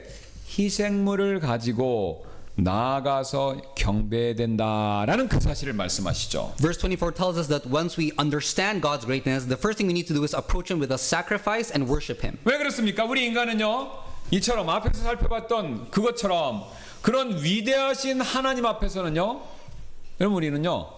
희생물을 가지고 나아가서 경배해야 된다라는 그 사실을 말씀하시죠. Verse 24 tells us that once we understand God's greatness, the first thing we need to do is approach him with a sacrifice and worship him. 왜 그렇습니까? 우리 인간은요, 이처럼 앞에서 살펴봤던 그것처럼 그런 위대하신 하나님 앞에서는요, 여러분 우리는요,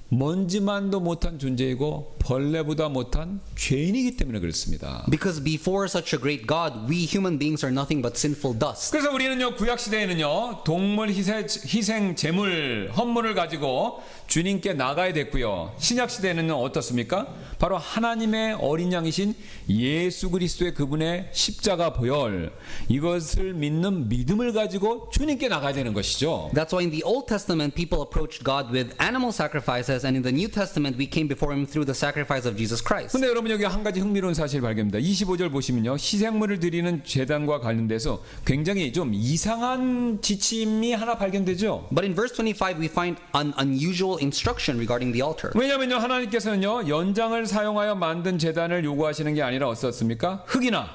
먼지만도 못한 존재이고 벌레보다 못한 죄인이기 때문에 그렇습니다. Because before such a great God, we human beings are nothing but sinful dust. 그래서 우리는요, 구약 시대에는요, 동물 희생 제물 헌물을 가지고 주님께 나가야 됐고요. 신약 시대에는 어떻습니까? 바로 하나님의 어린 양이신 예수 그리스도의 그분의 십자가 보혈 이것을 믿는 믿음을 가지고 주님께 나가야 되는 것이죠. That's why in the Old Testament people approached God with animal sacrifices, and in the New Testament we came before him through the sacrifice of Jesus Christ. 근데 여러분 여기 한 가지 흥미로운 사실이 발견됩니다. 25절 보시면요, 희생물을 드리는 제단과 관련돼서 굉장히 좀 이상한 지침이 하나 발견되죠. But in verse 25 we find an unusual instruction regarding the altar. 왜냐하면요, 하나님께서는요, 연장을 사용하여 만든 제단을 요구하시는 게 아니라 어떻습니까? 흙이나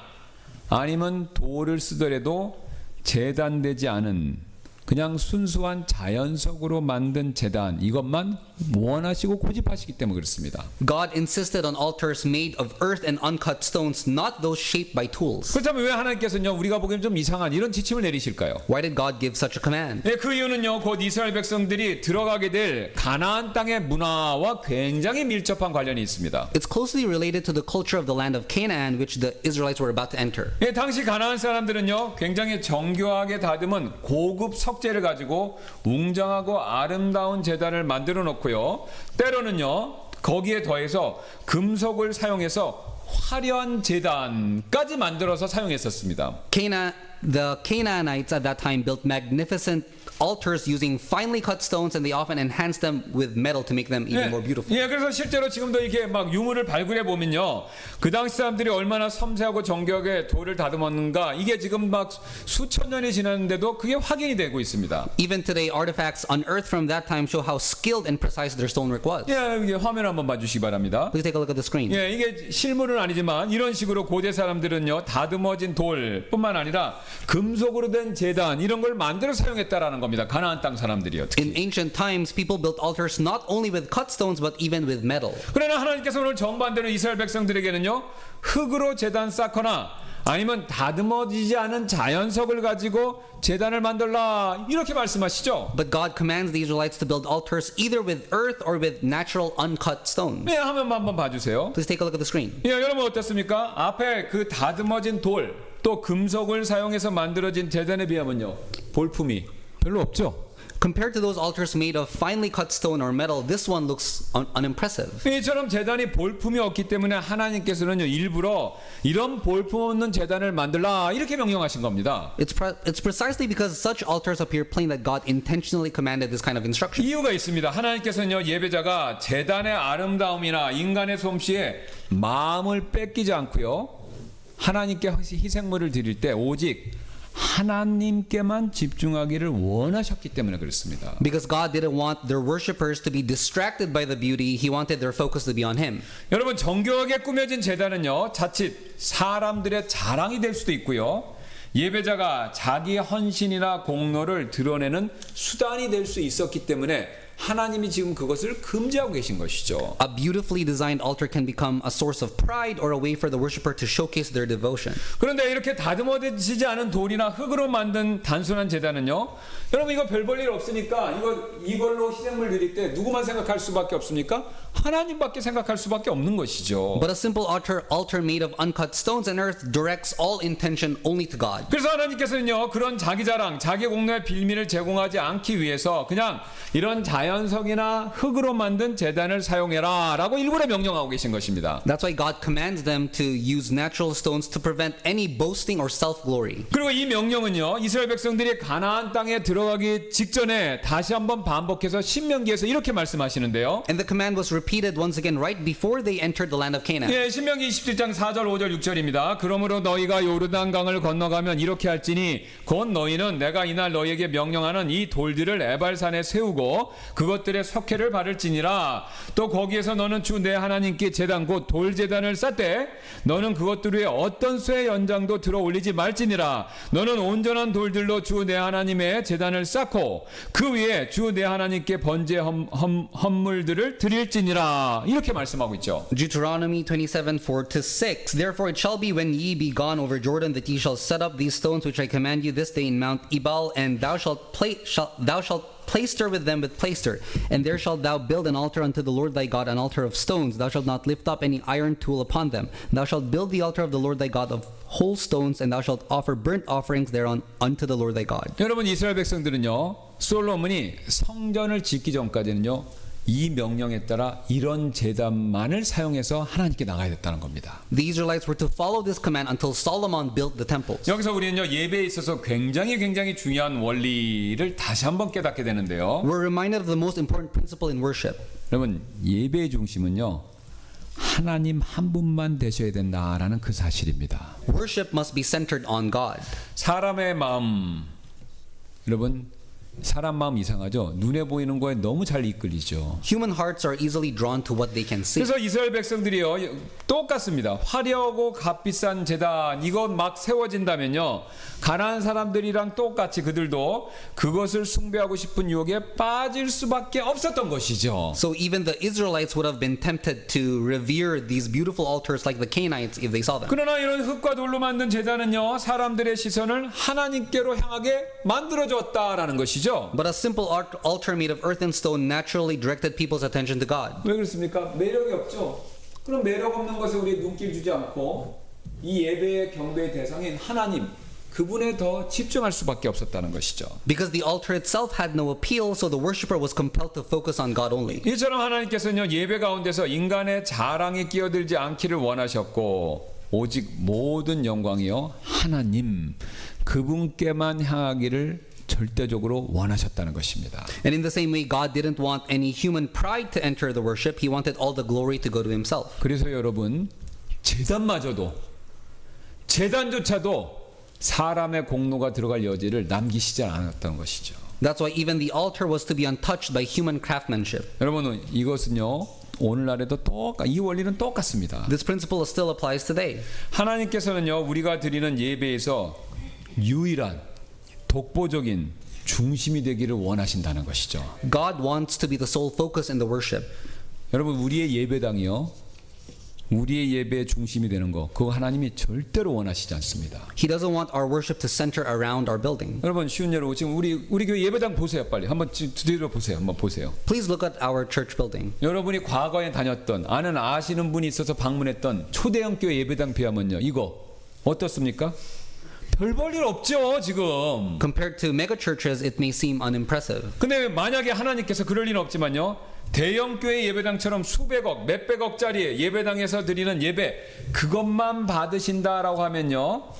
아니면 돌을 쓰더라도 제단되지 않은 그냥 순수한 자연석으로 만든 제단 이것만 원하시고 고집하시기 때문에 그렇습니다. God insisted on altars made of earth and uncut stones, not those shaped by tools. 그렇다면 왜 하나님께서는요, 우리가 보기엔 좀 이상한 이런 지침을 내리실까요? Why did God give such a command? 예, 그 이유는요, 곧 이스라엘 백성들이 들어가게 될 가나안 땅의 문화와 굉장히 밀접한 관련이 있습니다. It's closely related to the culture of the land of Canaan, which the Israelites were about to enter. 예, 당시 가나안 사람들은요, 굉장히 정교하게 다듬은 고급 석 석재를 가지고 웅장하고 아름다운 제단을 만들어 놓고요. 때로는요, 거기에 더해서 금속을 사용해서 화려한 제단까지 만들어서 사용했었습니다. The Canaanites at that time built magnificent altars using finely cut stones, and they often enhanced them with metal to make them even more beautiful. 예, 그래서 실제로 지금도 이렇게 막 유물을 발굴해 보면요, 그 당시 사람들이 얼마나 섬세하고 정교하게 돌을 다듬었는가, 이게 지금 막 수천 년이 지났는데도 그게 확인이 되고 있습니다. Even today, artifacts unearthed from that time show how skilled and precise their stonework was. 예, 이게 화면 한번 봐주시기 바랍니다. Please take a look at the screen. 예, 이게 실물은 아니지만 이런 식으로 고대 사람들은요, 다듬어진 돌뿐만 아니라 금속으로 된 제단 이런 걸 만들어 사용했다라는 겁니다. 가나안 땅 사람들이요. 특히. In ancient times, people built altars not only with cut stones but even with metal. 그러나 하나님께서 오늘 정반대로 이스라엘 백성들에게는요, 흙으로 제단 쌓거나 아니면 다듬어지지 않은 자연석을 가지고 제단을 만들라 이렇게 말씀하시죠. But God commands the Israelites to build altars either with earth or with natural uncut stones. 네, 화면만 한번 봐주세요. Please take a look at the screen. 예, 여러분 어떻습니까? 앞에 그 다듬어진 돌, 또 금속을 사용해서 만들어진 제단에 비하면요, 볼품이 별로 없죠. Compared to those altars made of finely cut stone or metal, this one looks unimpressive. 이처럼 제단이 볼품이 없기 때문에 하나님께서는요, 일부러 이런 볼품 없는 제단을 만들라 이렇게 명령하신 겁니다. It's precisely because such altars appear plain that God intentionally commanded this kind of instruction. 이유가 있습니다. 하나님께서는요, 예배자가 제단의 아름다움이나 인간의 솜씨에 마음을 뺏기지 않고요, 하나님께 희생물을 드릴 때 오직 하나님께만 집중하기를 원하셨기 때문에 그렇습니다. Because God didn't want their worshippers to be distracted by the beauty, He wanted their focus to be on Him. 여러분, 정교하게 꾸며진 제단은요, 자칫 사람들의 자랑이 될 수도 있고요, 예배자가 자기 헌신이나 공로를 드러내는 수단이 될 수 있었기 때문에 하나님이 지금 그것을 금지하고 계신 것이죠. A beautifully designed altar can become a source of pride or a way for the worshipper to showcase their devotion. 그런데 이렇게 다듬어지지 않은 돌이나 흙으로 만든 단순한 제단은요, 여러분 이거 별 볼 일 없으니까 이걸로 희생물 드릴 때 누구만 생각할 수밖에 없습니까? 하나님밖에 생각할 수밖에 없는 것이죠. But a simple altar made of uncut stones and earth directs all intention only to God. 그래서 하나님께서는요, 그런 자기 자랑, 자기 공로의 빌미를 제공하지 않기 위해서 그냥 이런 자연석이나 흙으로 만든 제단을 사용해라 라고 일부러 명령하고 계신 것입니다. That's why God commands them to use natural stones to prevent any boasting or self-glory. 그리고 이 명령은요, 이스라엘 백성들이 가나안 땅에 들어가기 직전에 다시 한번 반복해서 신명기에서 이렇게 말씀하시는데요. And the command was repeated once again right before they entered the land of Canaan. 예, 신명기 27장 4절, 5절, 6절입니다. 그러므로 너희가 요르단 강을 건너가면 이렇게 할지니 곧 너희는 내가 이날 너희에게 명령하는 이 돌들을 에발산에 세우고 그것들의 석회를 바를지니라. 또 거기에서 너는 주 내 하나님께 제단 곧 돌제단을 쌓되 너는 그것들 위에 어떤 쇠 연장도 들어 올리지 말지니라. 너는 온전한 돌들로 주 내 하나님의 제단을 쌓고 그 위에 주 내 하나님께 번제 헌물들을 드릴지니라. 이렇게 말씀하고 있죠. Deuteronomy 27:4-6. Therefore it shall be when ye be gone over Jordan that ye shall set up these stones which I command you this day in Mount Ebal, and thou shalt plaister with them with plaister, and there shalt thou build an altar unto the Lord thy God, an altar of stones. Thou shalt not lift up any iron tool upon them. Thou shalt build the altar of the Lord thy God of whole stones, and thou shalt offer burnt offerings thereon unto the Lord thy God. 여러분, 이스라엘 백성들은요, 솔로몬이 성전을 짓기 전까지는요, 이 명령에 따라 이런 제단만을 사용해서 하나님께 나가야 됐다는 겁니다. The Israelites were to follow this command until Solomon built the temples. 여기서 우리는요, 예배에 있어서 굉장히 중요한 원리를 다시 한번 깨닫게 되는데요. We're reminded of the most important principle in worship. 여러분, 예배의 중심은요, 하나님 한 분만 되셔야 된다라는 그 사실입니다. Worship must be centered on God. 사람의 마음, 여러분, 사람 마음 이상하죠? 눈에 보이는 거에 너무 잘 이끌리죠. Human hearts are easily drawn to what they can see. 그래서 이스라엘 백성들이요, 똑같습니다. 화려하고 값비싼 제단 이거 막 세워진다면요, 가난한 사람들이랑 똑같이 그들도 그것을 숭배하고 싶은 유혹에 빠질 수밖에 없었던 것이죠. So even the Israelites would have been tempted to revere these beautiful altars like the Canaanites if they saw them. 그러나 이런 흙과 돌로 만든 제단은요, 사람들의 시선을 하나님께로 향하게 만들어줬다라는 것이죠. But a simple altar made of earth and stone naturally directed people's attention to God. 왜 그렇습니까? 매력이 없죠. 그럼 매력 없는 것에 우리 눈길 주지 않고 이 예배의 경배의 대상인 하나님, 그분에 더 집중할 수밖에 없었다는 것이죠. Because the altar itself had no appeal, so the worshiper was compelled to focus on God only. 이처럼 하나님께서는요, 예배 가운데서 인간의 자랑에 끼어들지 않기를 원하셨고 오직 모든 영광이요 하나님 그분께만 향하기를 절대적으로 원하셨다는 것입니다. And in the same way, God didn't want any human pride to enter the worship. He wanted all the glory to go to himself. 그래서 여러분 제단조차도 사람의 공로가 들어갈 여지를 남기시지 않았던 것이죠. That's why even the altar was to be untouched by human craftsmanship. 여러분 이것은요 오늘날에도 이 원리는 똑같습니다. This principle still applies today. 하나님께서는요 우리가 드리는 예배에서 유일한 독보적인 중심이 되기를 원하신다는 것이죠. God wants to be the sole focus in the worship. 여러분 우리의 예배당이요 우리의 예배의 중심이 되는 거 그거 하나님이 절대로 원하시지 않습니다. He doesn't want our worship to center around our building. 여러분 쉬운 예로 지금 우리 교회 예배당 보세요. 빨리 한번 뒤로 보세요. 한번 보세요. Please look at our church building. 여러분이 과거에 다녔던 아시는 분이 있어서 방문했던 초대형 교회 예배당 비하면요 이거 어떻습니까? 별 볼 일 없죠 지금. Compared to mega churches, it may seem unimpressive. 근데 만약에 하나님께서 그럴 리는 없지만요 대형 교회 예배당처럼 수백억 몇백억짜리 예배당에서 드리는 예배 그것만 받으신다라고 하면요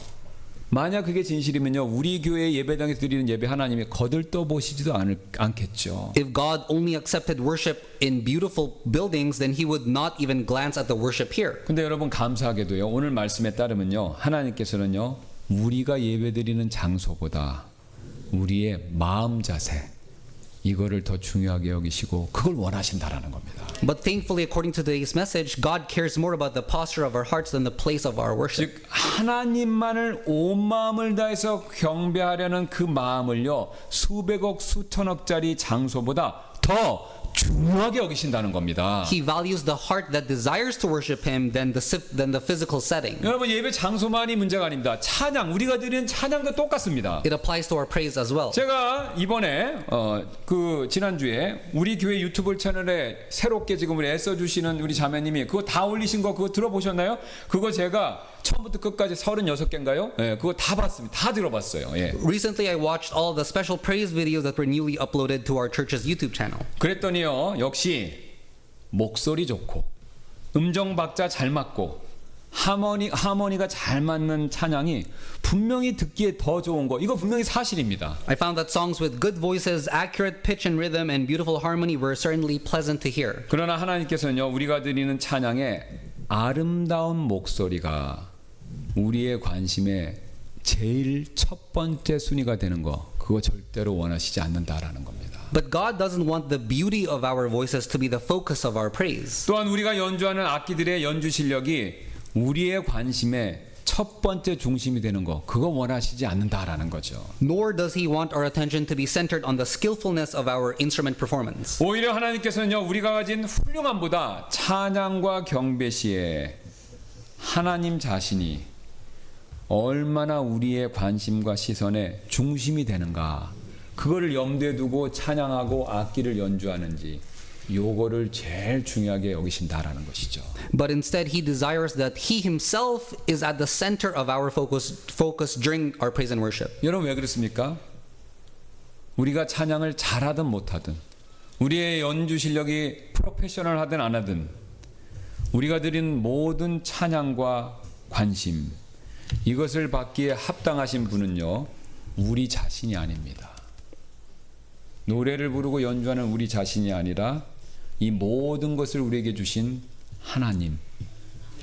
만약 그게 진실이면요 우리 교회 예배당에서 드리는 예배 하나님이 거들떠 보시지도 않겠죠. If God only accepted worship in beautiful buildings, then he would not even glance at the worship here. 근데 여러분 감사하게도요 오늘 말씀에 따르면요 하나님께서는요 우리가 예배드리는 장소보다 우리의 마음 자세 이거를 더 중요하게 여기시고 그걸 원하신다라는 겁니다. But thankfully, according to today's message, God cares more about the posture of our hearts than the place of our worship. 즉 하나님만을 온 마음을 다해서 경배하려는 그 마음을요 수백억 수천억짜리 장소보다 더 중요하게 여기신다는 겁니다. He values the heart that desires to worship him than the physical setting. 여러분 예배 장소만이 문제가 아닙니다. 찬양 우리가 드리는 찬양도 똑같습니다. It applies to our praise as well. 제가 이번에 지난주에 우리 교회 유튜브 채널에 새롭게 지금 우리 애써 주시는 우리 자매님이 그거 다 올리신 거 그거 들어보셨나요? 그거 제가 처음부터 끝까지 36개인가요? 예, 그거 다 봤습니다. 다 들어봤어요. 예. Recently, I watched all the special praise videos that were newly uploaded to our church's YouTube channel. 그랬더니요, 역시 목소리 좋고 음정 박자 잘 맞고 하모니가 잘 맞는 찬양이 분명히 듣기에 더 좋은 거 이거 분명히 사실입니다. I found that songs with good voices, accurate pitch and rhythm, and beautiful harmony were certainly pleasant to hear. 그러나 하나님께서는요, 우리가 드리는 찬양의 아름다운 목소리가 우리의 관심의 제일 첫 번째 순위가 되는 거 그거 절대로 원하시지 않는다라는 겁니다. But God doesn't want the beauty of our voices to be the focus of our praise. 또한 우리가 연주하는 악기들의 연주 실력이 우리의 관심의 첫 번째 중심이 되는 거 그거 원하시지 않는다라는 거죠. Nor does he want our attention to be centered on the skillfulness of our instrument performance. 오히려 하나님께서는요 우리가 가진 훌륭함보다 찬양과 경배 시에 하나님 자신이 얼마나 우리의 관심과 시선의 중심이 되는가 그거를 염두에 두고 찬양하고 악기를 연주하는지 요거를 제일 중요하게 여기신다라는 것이죠. But instead, he desires that he himself is at the center of our focus during our praise and worship. 여러분 왜 그렇습니까? 우리가 찬양을 잘하든 못하든 우리의 연주 실력이 프로페셔널하든 안 하든 우리가 드린 모든 찬양과 관심 이것을 받기에 합당하신 분은요 우리 자신이 아닙니다. 노래를 부르고 연주하는 우리 자신이 아니라 이 모든 것을 우리에게 주신 하나님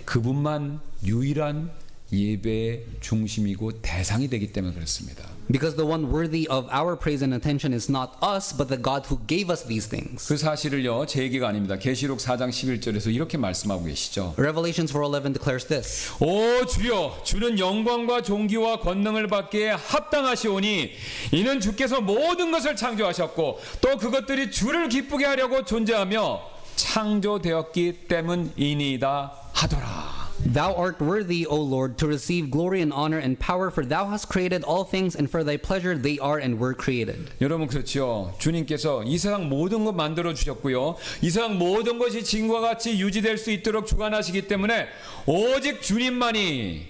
그분만 유일한 예배의 중심이고 대상이 되기 때문에 그렇습니다. Because the one worthy of our praise and attention is not us, but the God who gave us these things. 그 사실을요 제 얘기가 아닙니다. 계시록 4장 11절에서 이렇게 말씀하고 계시죠. Revelations 4:11 declares this. 오 주여 주는 영광과 존귀와 권능을 받기에 합당하시오니 이는 주께서 모든 것을 창조하셨고 또 그것들이 주를 기쁘게 하려고 존재하며 창조되었기 때문이니이다 하더라. Thou art worthy, O Lord, to receive glory and honor and power, for thou hast created all things, and for thy pleasure they are and were created. 여러분 그렇죠. 주님께서 이 세상 모든 것 만들어 주셨고요. 이 세상 모든 것이 지금과 같이 유지될 수 있도록 주관하시기 때문에 오직 주님만이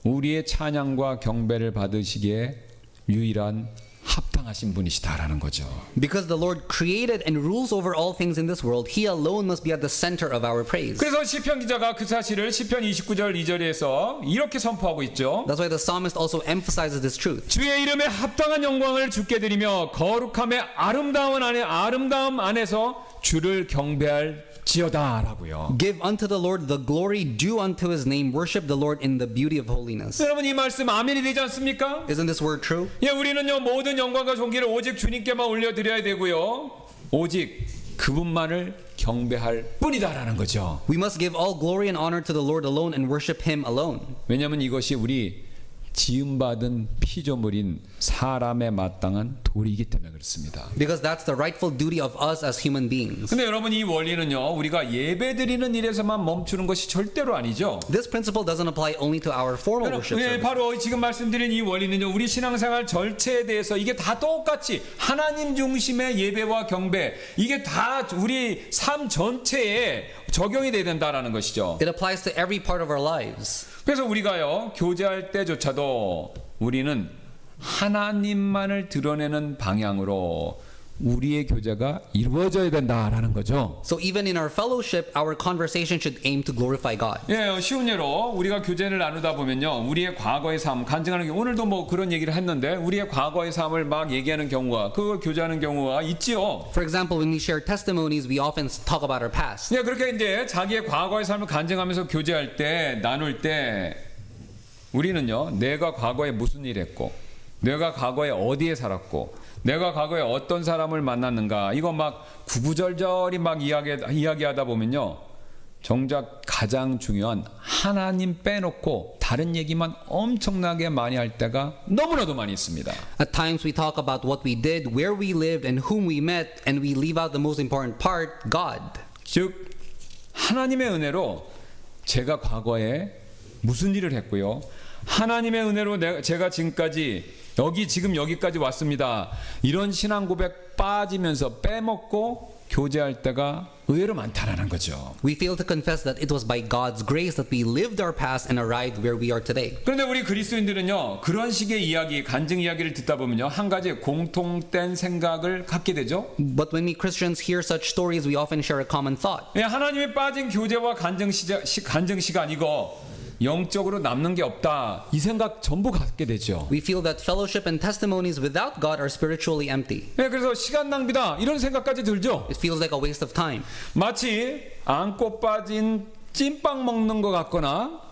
우리의 찬양과 경배를 받으시기에 유일한 합당하신 분이시다라는 거죠. Because the Lord created and rules over all things in this world, He alone must be at the center of our praise. 그래서 시편 기자가 그 사실을 시편 29절 2절에서 이렇게 선포하고 있죠. That's why the psalmist also emphasizes this truth. 주의 이름에 합당한 영광을 주께 드리며 거룩함의 아름다움 안에서 주를 경배할지어다라고요. Give unto the Lord the glory due unto His name. Worship the Lord in the beauty of holiness. 여러분 이 말씀 아멘이 되지 않습니까? Isn't this word true? 예, 우리는요 모든 영광과 존귀를 오직 주님께만 올려드려야 되고요. 오직 그분만을 경배할 뿐이다라는 거죠. We must give all glory and honor to the Lord alone and worship Him alone. 왜냐하면 이것이 우리 지음받은 피조물인 사람에 마땅한 도리이기 때문에 그렇습니다. Because that's the rightful duty of us as human beings. 근데 여러분 이 원리는요 우리가 예배드리는 일에서만 멈추는 것이 절대로 아니죠. This principle doesn't apply only to our formal worship 예, service. 바로 지금 말씀드린 이 원리는요 우리 신앙생활 전체에 대해서 이게 다 똑같이 하나님 중심의 예배와 경배 이게 다 우리 삶 전체에 적용이 돼야 된다라는 것이죠. It applies to every part of our lives. 그래서 우리가요 교제할 때조차도 우리는 하나님만을 드러내는 방향으로 우리의 교제가 이루어져야 된다라는 거죠. So even in our fellowship, our conversation should aim to glorify God. 예, 쉬운 예로 우리가 교제를 나누다 보면요, 우리의 과거의 삶 간증하는 게 오늘도 뭐 그런 얘기를 했는데 우리의 과거의 삶을 막 얘기하는 경우가 그걸 교제하는 경우가 있지요. For example, when we share testimonies, we often talk about our past. 예, 그렇게 이제 자기의 과거의 삶을 간증하면서 교제할 때 나눌 때 우리는요, 내가 과거에 무슨 일 했고, 내가 과거에 어디에 살았고. 내가 과거에 어떤 사람을 만났는가 이거 막 구구절절히 막 이야기하다 보면요 정작 가장 중요한 하나님 빼놓고 다른 얘기만 엄청나게 많이 할 때가 너무나도 많이 있습니다. At times we talk about what we did, where we lived, and whom we met, and we leave out the most important part, God. 즉 하나님의 은혜로 제가 과거에 무슨 일을 했고요 하나님의 은혜로 제가 지금까지 지금 여기까지 왔습니다. 이런 신앙 고백 빠지면서 빼먹고 교제할 때가 의외로 많다라는 거죠. We fail to confess that it was by God's grace that we lived our past and arrived where we are today. 그런데 우리 그리스도인들은요 그런 식의 이야기, 간증 이야기를 듣다 보면요 한 가지 공통된 생각을 갖게 되죠. But when we Christians hear such stories, we often share a common thought. 예, 하나님이 빠진 교제와 간증 시간 이거 영적으로 남는 게 없다 이 생각 전부 갖게 되죠. We feel that fellowship and testimonies without God are spiritually empty. 예, 그래서 시간 낭비다 이런 생각까지 들죠. It feels like a waste of time. 마치 안고 빠진 찐빵 먹는 것 같거나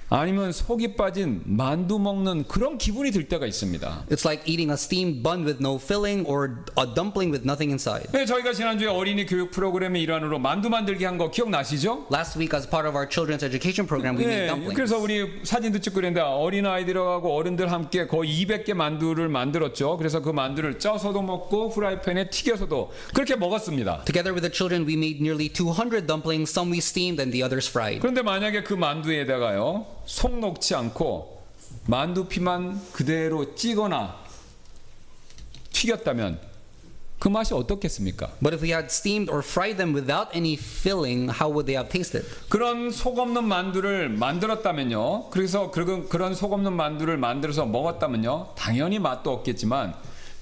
아니면 속이 빠진 만두 먹는 그런 기분이 들 때가 있습니다. It's like eating a steamed bun with no filling or a dumpling with nothing inside. 네, 저희가 지난주에 어린이 교육 프로그램의 일환으로 만두 만들기 한 거 기억나시죠? Last week, as part of our children's education program, we made 네, dumplings. 그래서 우리 사진도 찍고 그랬는데 어린아이들하고 어른들 함께 거의 200개 만두를 만들었죠. 그래서 그 만두를 쪄서도 먹고 후라이팬에 튀겨서도 그렇게 먹었습니다. Together with the children, we made nearly 200 dumplings. Some we steamed and the others fried. 그런데 만약에 그 만두에다가요 속 녹지 않고 만두피만 그대로 찌거나 튀겼다면 그 맛이 어떻겠습니까? But if we had steamed or fried them without any filling, how would they have tasted? 그런 속 없는 만두를 만들었다면요. 그래서 그런 속 없는 만두를 만들어서 먹었다면요. 당연히 맛도 없겠지만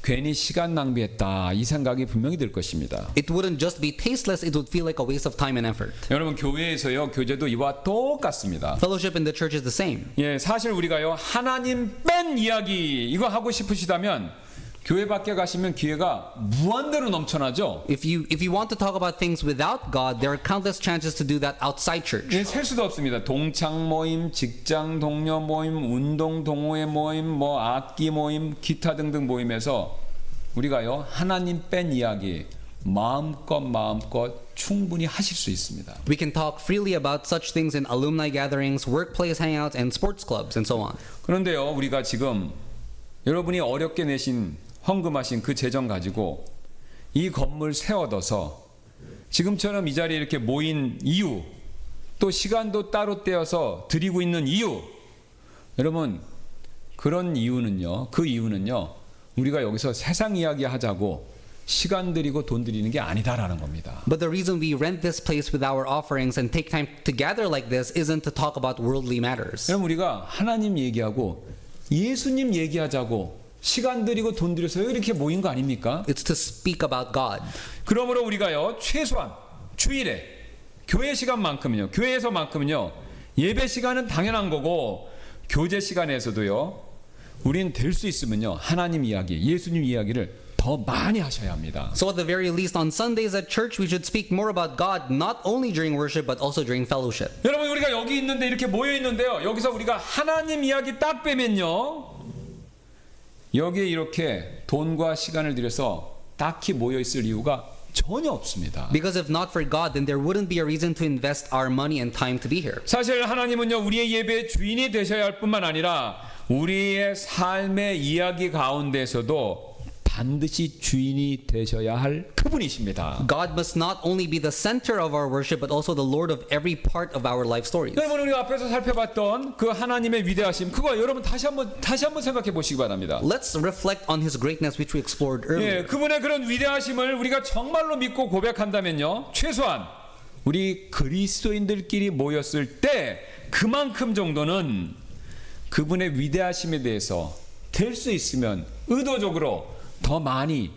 괜히 시간 낭비했다 이 생각이 분명히 들 것입니다. It wouldn't just be tasteless, it would feel like a waste of time and effort. 여러분 교회에서요 교제도 이와 똑같습니다. Fellowship in the church is the same. 예, 사실 우리가요 하나님 뺀 이야기 이거 하고 싶으시다면 교회 밖에 가시면 기회가 무한대로 넘쳐나죠. If you want to talk about things without God, there are countless chances to do that outside church. 예, 셀 수도 없습니다. 동창 모임, 직장 동료 모임, 운동 동호회 모임, 뭐 악기 모임, 기타 등등 모임에서 우리가요 하나님 뺀 이야기 마음껏 충분히 하실 수 있습니다. We can talk freely about such things in alumni gatherings, workplace hangouts, and sports clubs, and so on. 그런데요 우리가 지금 여러분이 어렵게 내신 헌금하신 그 재정 가지고 이 건물 세워둬서 지금처럼 이 자리에 이렇게 모인 이유 또 시간도 따로 떼어서 드리고 있는 이유 여러분 그런 이유는요 그 이유는요 우리가 여기서 세상 이야기 하자고 시간 들이고 돈 들이는 게 아니다라는 겁니다. But the reason we rent this place with our offerings and take time to gather like this isn't to talk about worldly matters. 여러분 우리가 하나님 얘기하고 예수님 얘기하자고 시간 들이고 돈 들여서 이렇게 모인 거 아닙니까? It's to speak about God. 그러므로 우리가요 최소한 주일에 교회 시간만큼은요 교회에서만큼은요 예배 시간은 당연한 거고 교제 시간에서도요 우리는 될 수 있으면요 하나님 이야기 예수님 이야기를 더 많이 하셔야 합니다. So at the very least on Sundays at church we should speak more about God not only during worship but also during fellowship. 여러분 우리가 여기 있는데 이렇게 모여 있는데요 여기서 우리가 하나님 이야기 딱 빼면요 여기에 이렇게 돈과 시간을 들여서 딱히 모여 있을 이유가 전혀 없습니다. Because if not for God then there wouldn't be a reason to invest our money and time to be here. 사실 하나님은요 우리의 예배의 주인이 되셔야 할 뿐만 아니라 우리의 삶의 이야기 가운데서도 반드시 주인이 되셔야 할 그분이십니다. God must not only be the center of our worship but also the Lord of every part of our life stories. 여러분 우리가 앞에서 살펴봤던 그 하나님의 위대하심 그거 여러분 다시 한번 생각해 보시기 바랍니다. Let's reflect on his greatness which we explored earlier. 예, 그분의 그런 위대하심을 우리가 정말로 믿고 고백한다면요 최소한 우리 그리스도인들끼리 모였을 때 그만큼 정도는 그분의 위대하심에 대해서 될 수 있으면 의도적으로 더 많이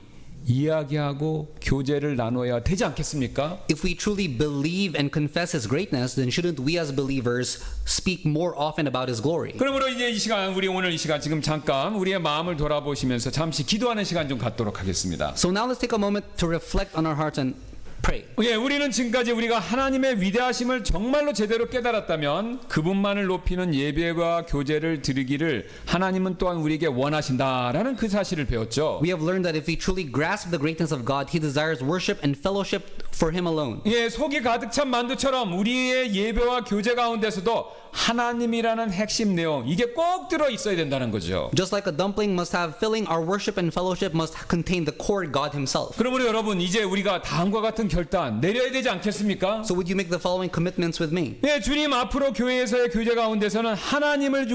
이야기하고 교제를 나눠야 되지 않겠습니까? If we truly believe and confess his greatness, then shouldn't we as believers speak more often about his glory? 그러므로 이제 이 시간 우리 오늘 이 시간 지금 잠깐 우리의 마음을 돌아보시면서 잠시 기도하는 시간 좀 갖도록 하겠습니다. So now let's take a moment to reflect on our hearts and pray. 예, 우리는 지금까지 우리가 하나님의 위대하심을 정말로 제대로 깨달았다면 그분만을 높이는 예배와 교제를 드리기를 하나님은 또한 우리에게 원하신다라는 그 사실을 배웠죠. We have learned that if we truly grasp the greatness of God, he desires worship and fellowship for him alone. 예, 속이 가득 찬 만두처럼 우리의 예배와 교제 가운데서도 하나님이라는 핵심 내용 이게 꼭 들어 있어야 된다는 거죠. Just like a dumpling must have filling, our worship and fellowship must contain the core God himself. 그러므로 여러분 이제 우리가 다음과 같은 결단 내려야 되지 않겠습니까? So would you make the following commitments with me? 예, 주님 앞으로 교회에서의 교제 가운데서는 하나님을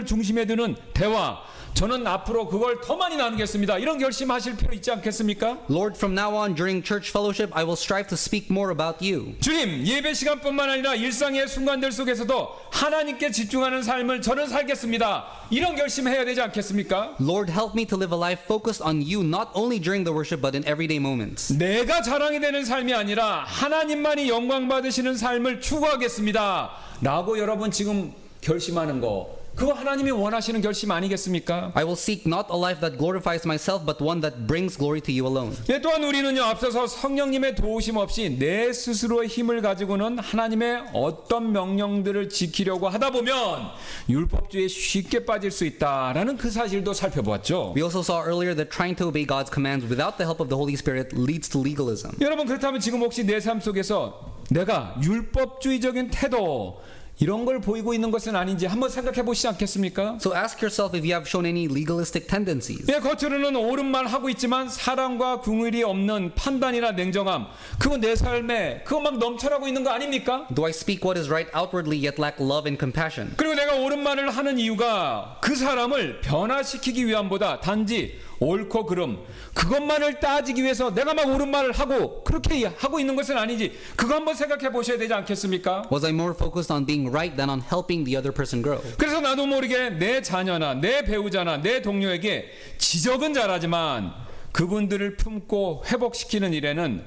중심에 두는 대화 저는 앞으로 그걸 더 많이 나누겠습니다. 이런 결심하실 필요 있지 않겠습니까? Lord, from now on during church fellowship, I will strive to speak more about you. 주님, 예배 시간뿐만 아니라 일상의 순간들 속에서도 하나님께 집중하는 삶을 저는 살겠습니다. 이런 결심해야 되지 않겠습니까? Lord, help me to live a life focused on you not only during the worship but in everyday moments. 내가 자랑이 되는 삶이 아니라 하나님만이 영광 받으시는 삶을 추구하겠습니다. 라고 여러분 지금 결심하는 거 그거 하나님이 원하시는 결심 아니겠습니까? I will seek not a life that glorifies myself but one that brings glory to you alone. 예, 또한 우리는요 앞서서 성령님의 도우심 없이 내 스스로의 힘을 가지고는 하나님의 어떤 명령들을 지키려고 하다 보면 율법주의에 쉽게 빠질 수 있다라는 그 사실도 살펴보았죠. We also saw earlier that trying to obey God's commands without the help of the Holy Spirit leads to legalism. 여러분 그렇다면 지금 혹시 내 삶 속에서 내가 율법주의적인 태도 이런 걸 보이고 있는 것은 아닌지 한번 생각해 보시지 않겠습니까? So ask yourself if you have shown any legalistic tendencies. 예, 겉으로는 옳은 말 하고 있지만 사랑과 궁율이 없는 판단이나 냉정함 그거 내 삶에 그거 막 넘쳐나고 있는 거 아닙니까? Do I speak what is right outwardly yet lack love and compassion? 그리고 내가 옳은 말을 하는 이유가 그 사람을 변화시키기 위함보다 단지 옳고 그름 그것만을 따지기 위해서 내가 막 옳은 말을 하고 그렇게 하고 있는 것은 아니지 그거 한번 생각해 보셔야 되지 않겠습니까? Was I more focused on being right than on helping the other person grow? 그래서 나도 모르게 내 자녀나 내 배우자나 내 동료에게 지적은 잘하지만 그분들을 품고 회복시키는 일에는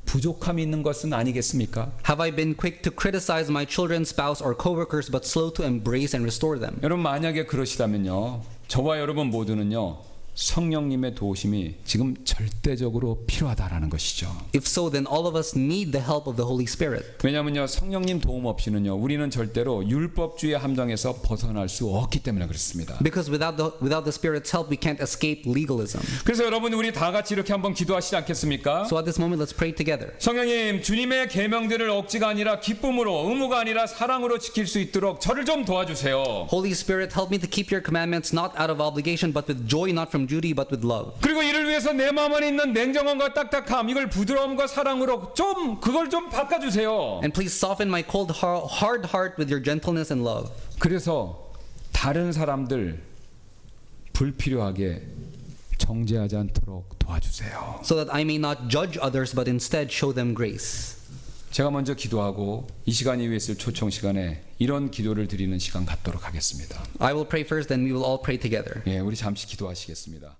부족함이 있는 것은 아니겠습니까? Have I been quick to criticize my children, spouse, or coworkers but slow to embrace and restore them? 여러분 만약에 그러시다면요 저와 여러분 모두는요 성령님의 도우심이 지금 절대적으로 필요하다라는 것이죠. If so, then all of us need the help of the Holy Spirit. 왜냐하면요 성령님 도움 없이는요 우리는 절대로 율법주의 함정에서 벗어날 수 없기 때문에 그렇습니다. Because without the Spirit's help, we can't escape legalism. 그래서 여러분 우리 다 같이 이렇게 한번 기도하시지 않겠습니까? So at this moment, let's pray together. 성령님 주님의 계명들을 억지가 아니라 기쁨으로 의무가 아니라 사랑으로 지킬 수 있도록 저를 좀 도와주세요. Holy Spirit, help me to keep your commandments not out of obligation but with joy, not from duty but with love. 그리고 이를 위해서 내 마음 안에 있는 냉정함과 딱딱함 이걸 부드러움과 사랑으로 좀 그걸 좀 바꿔주세요. And please soften my cold, hard heart with your gentleness and love. 그래서 다른 사람들 불필요하게 정죄하지 않도록 도와주세요. so that I may not judge others but instead show them grace. 제가 먼저 기도하고 이 시간 이후에 있을 초청 시간에 이런 기도를 드리는 시간 갖도록 하겠습니다. I will pray first, then we will all pray together. 예, 우리 잠시 기도하시겠습니다.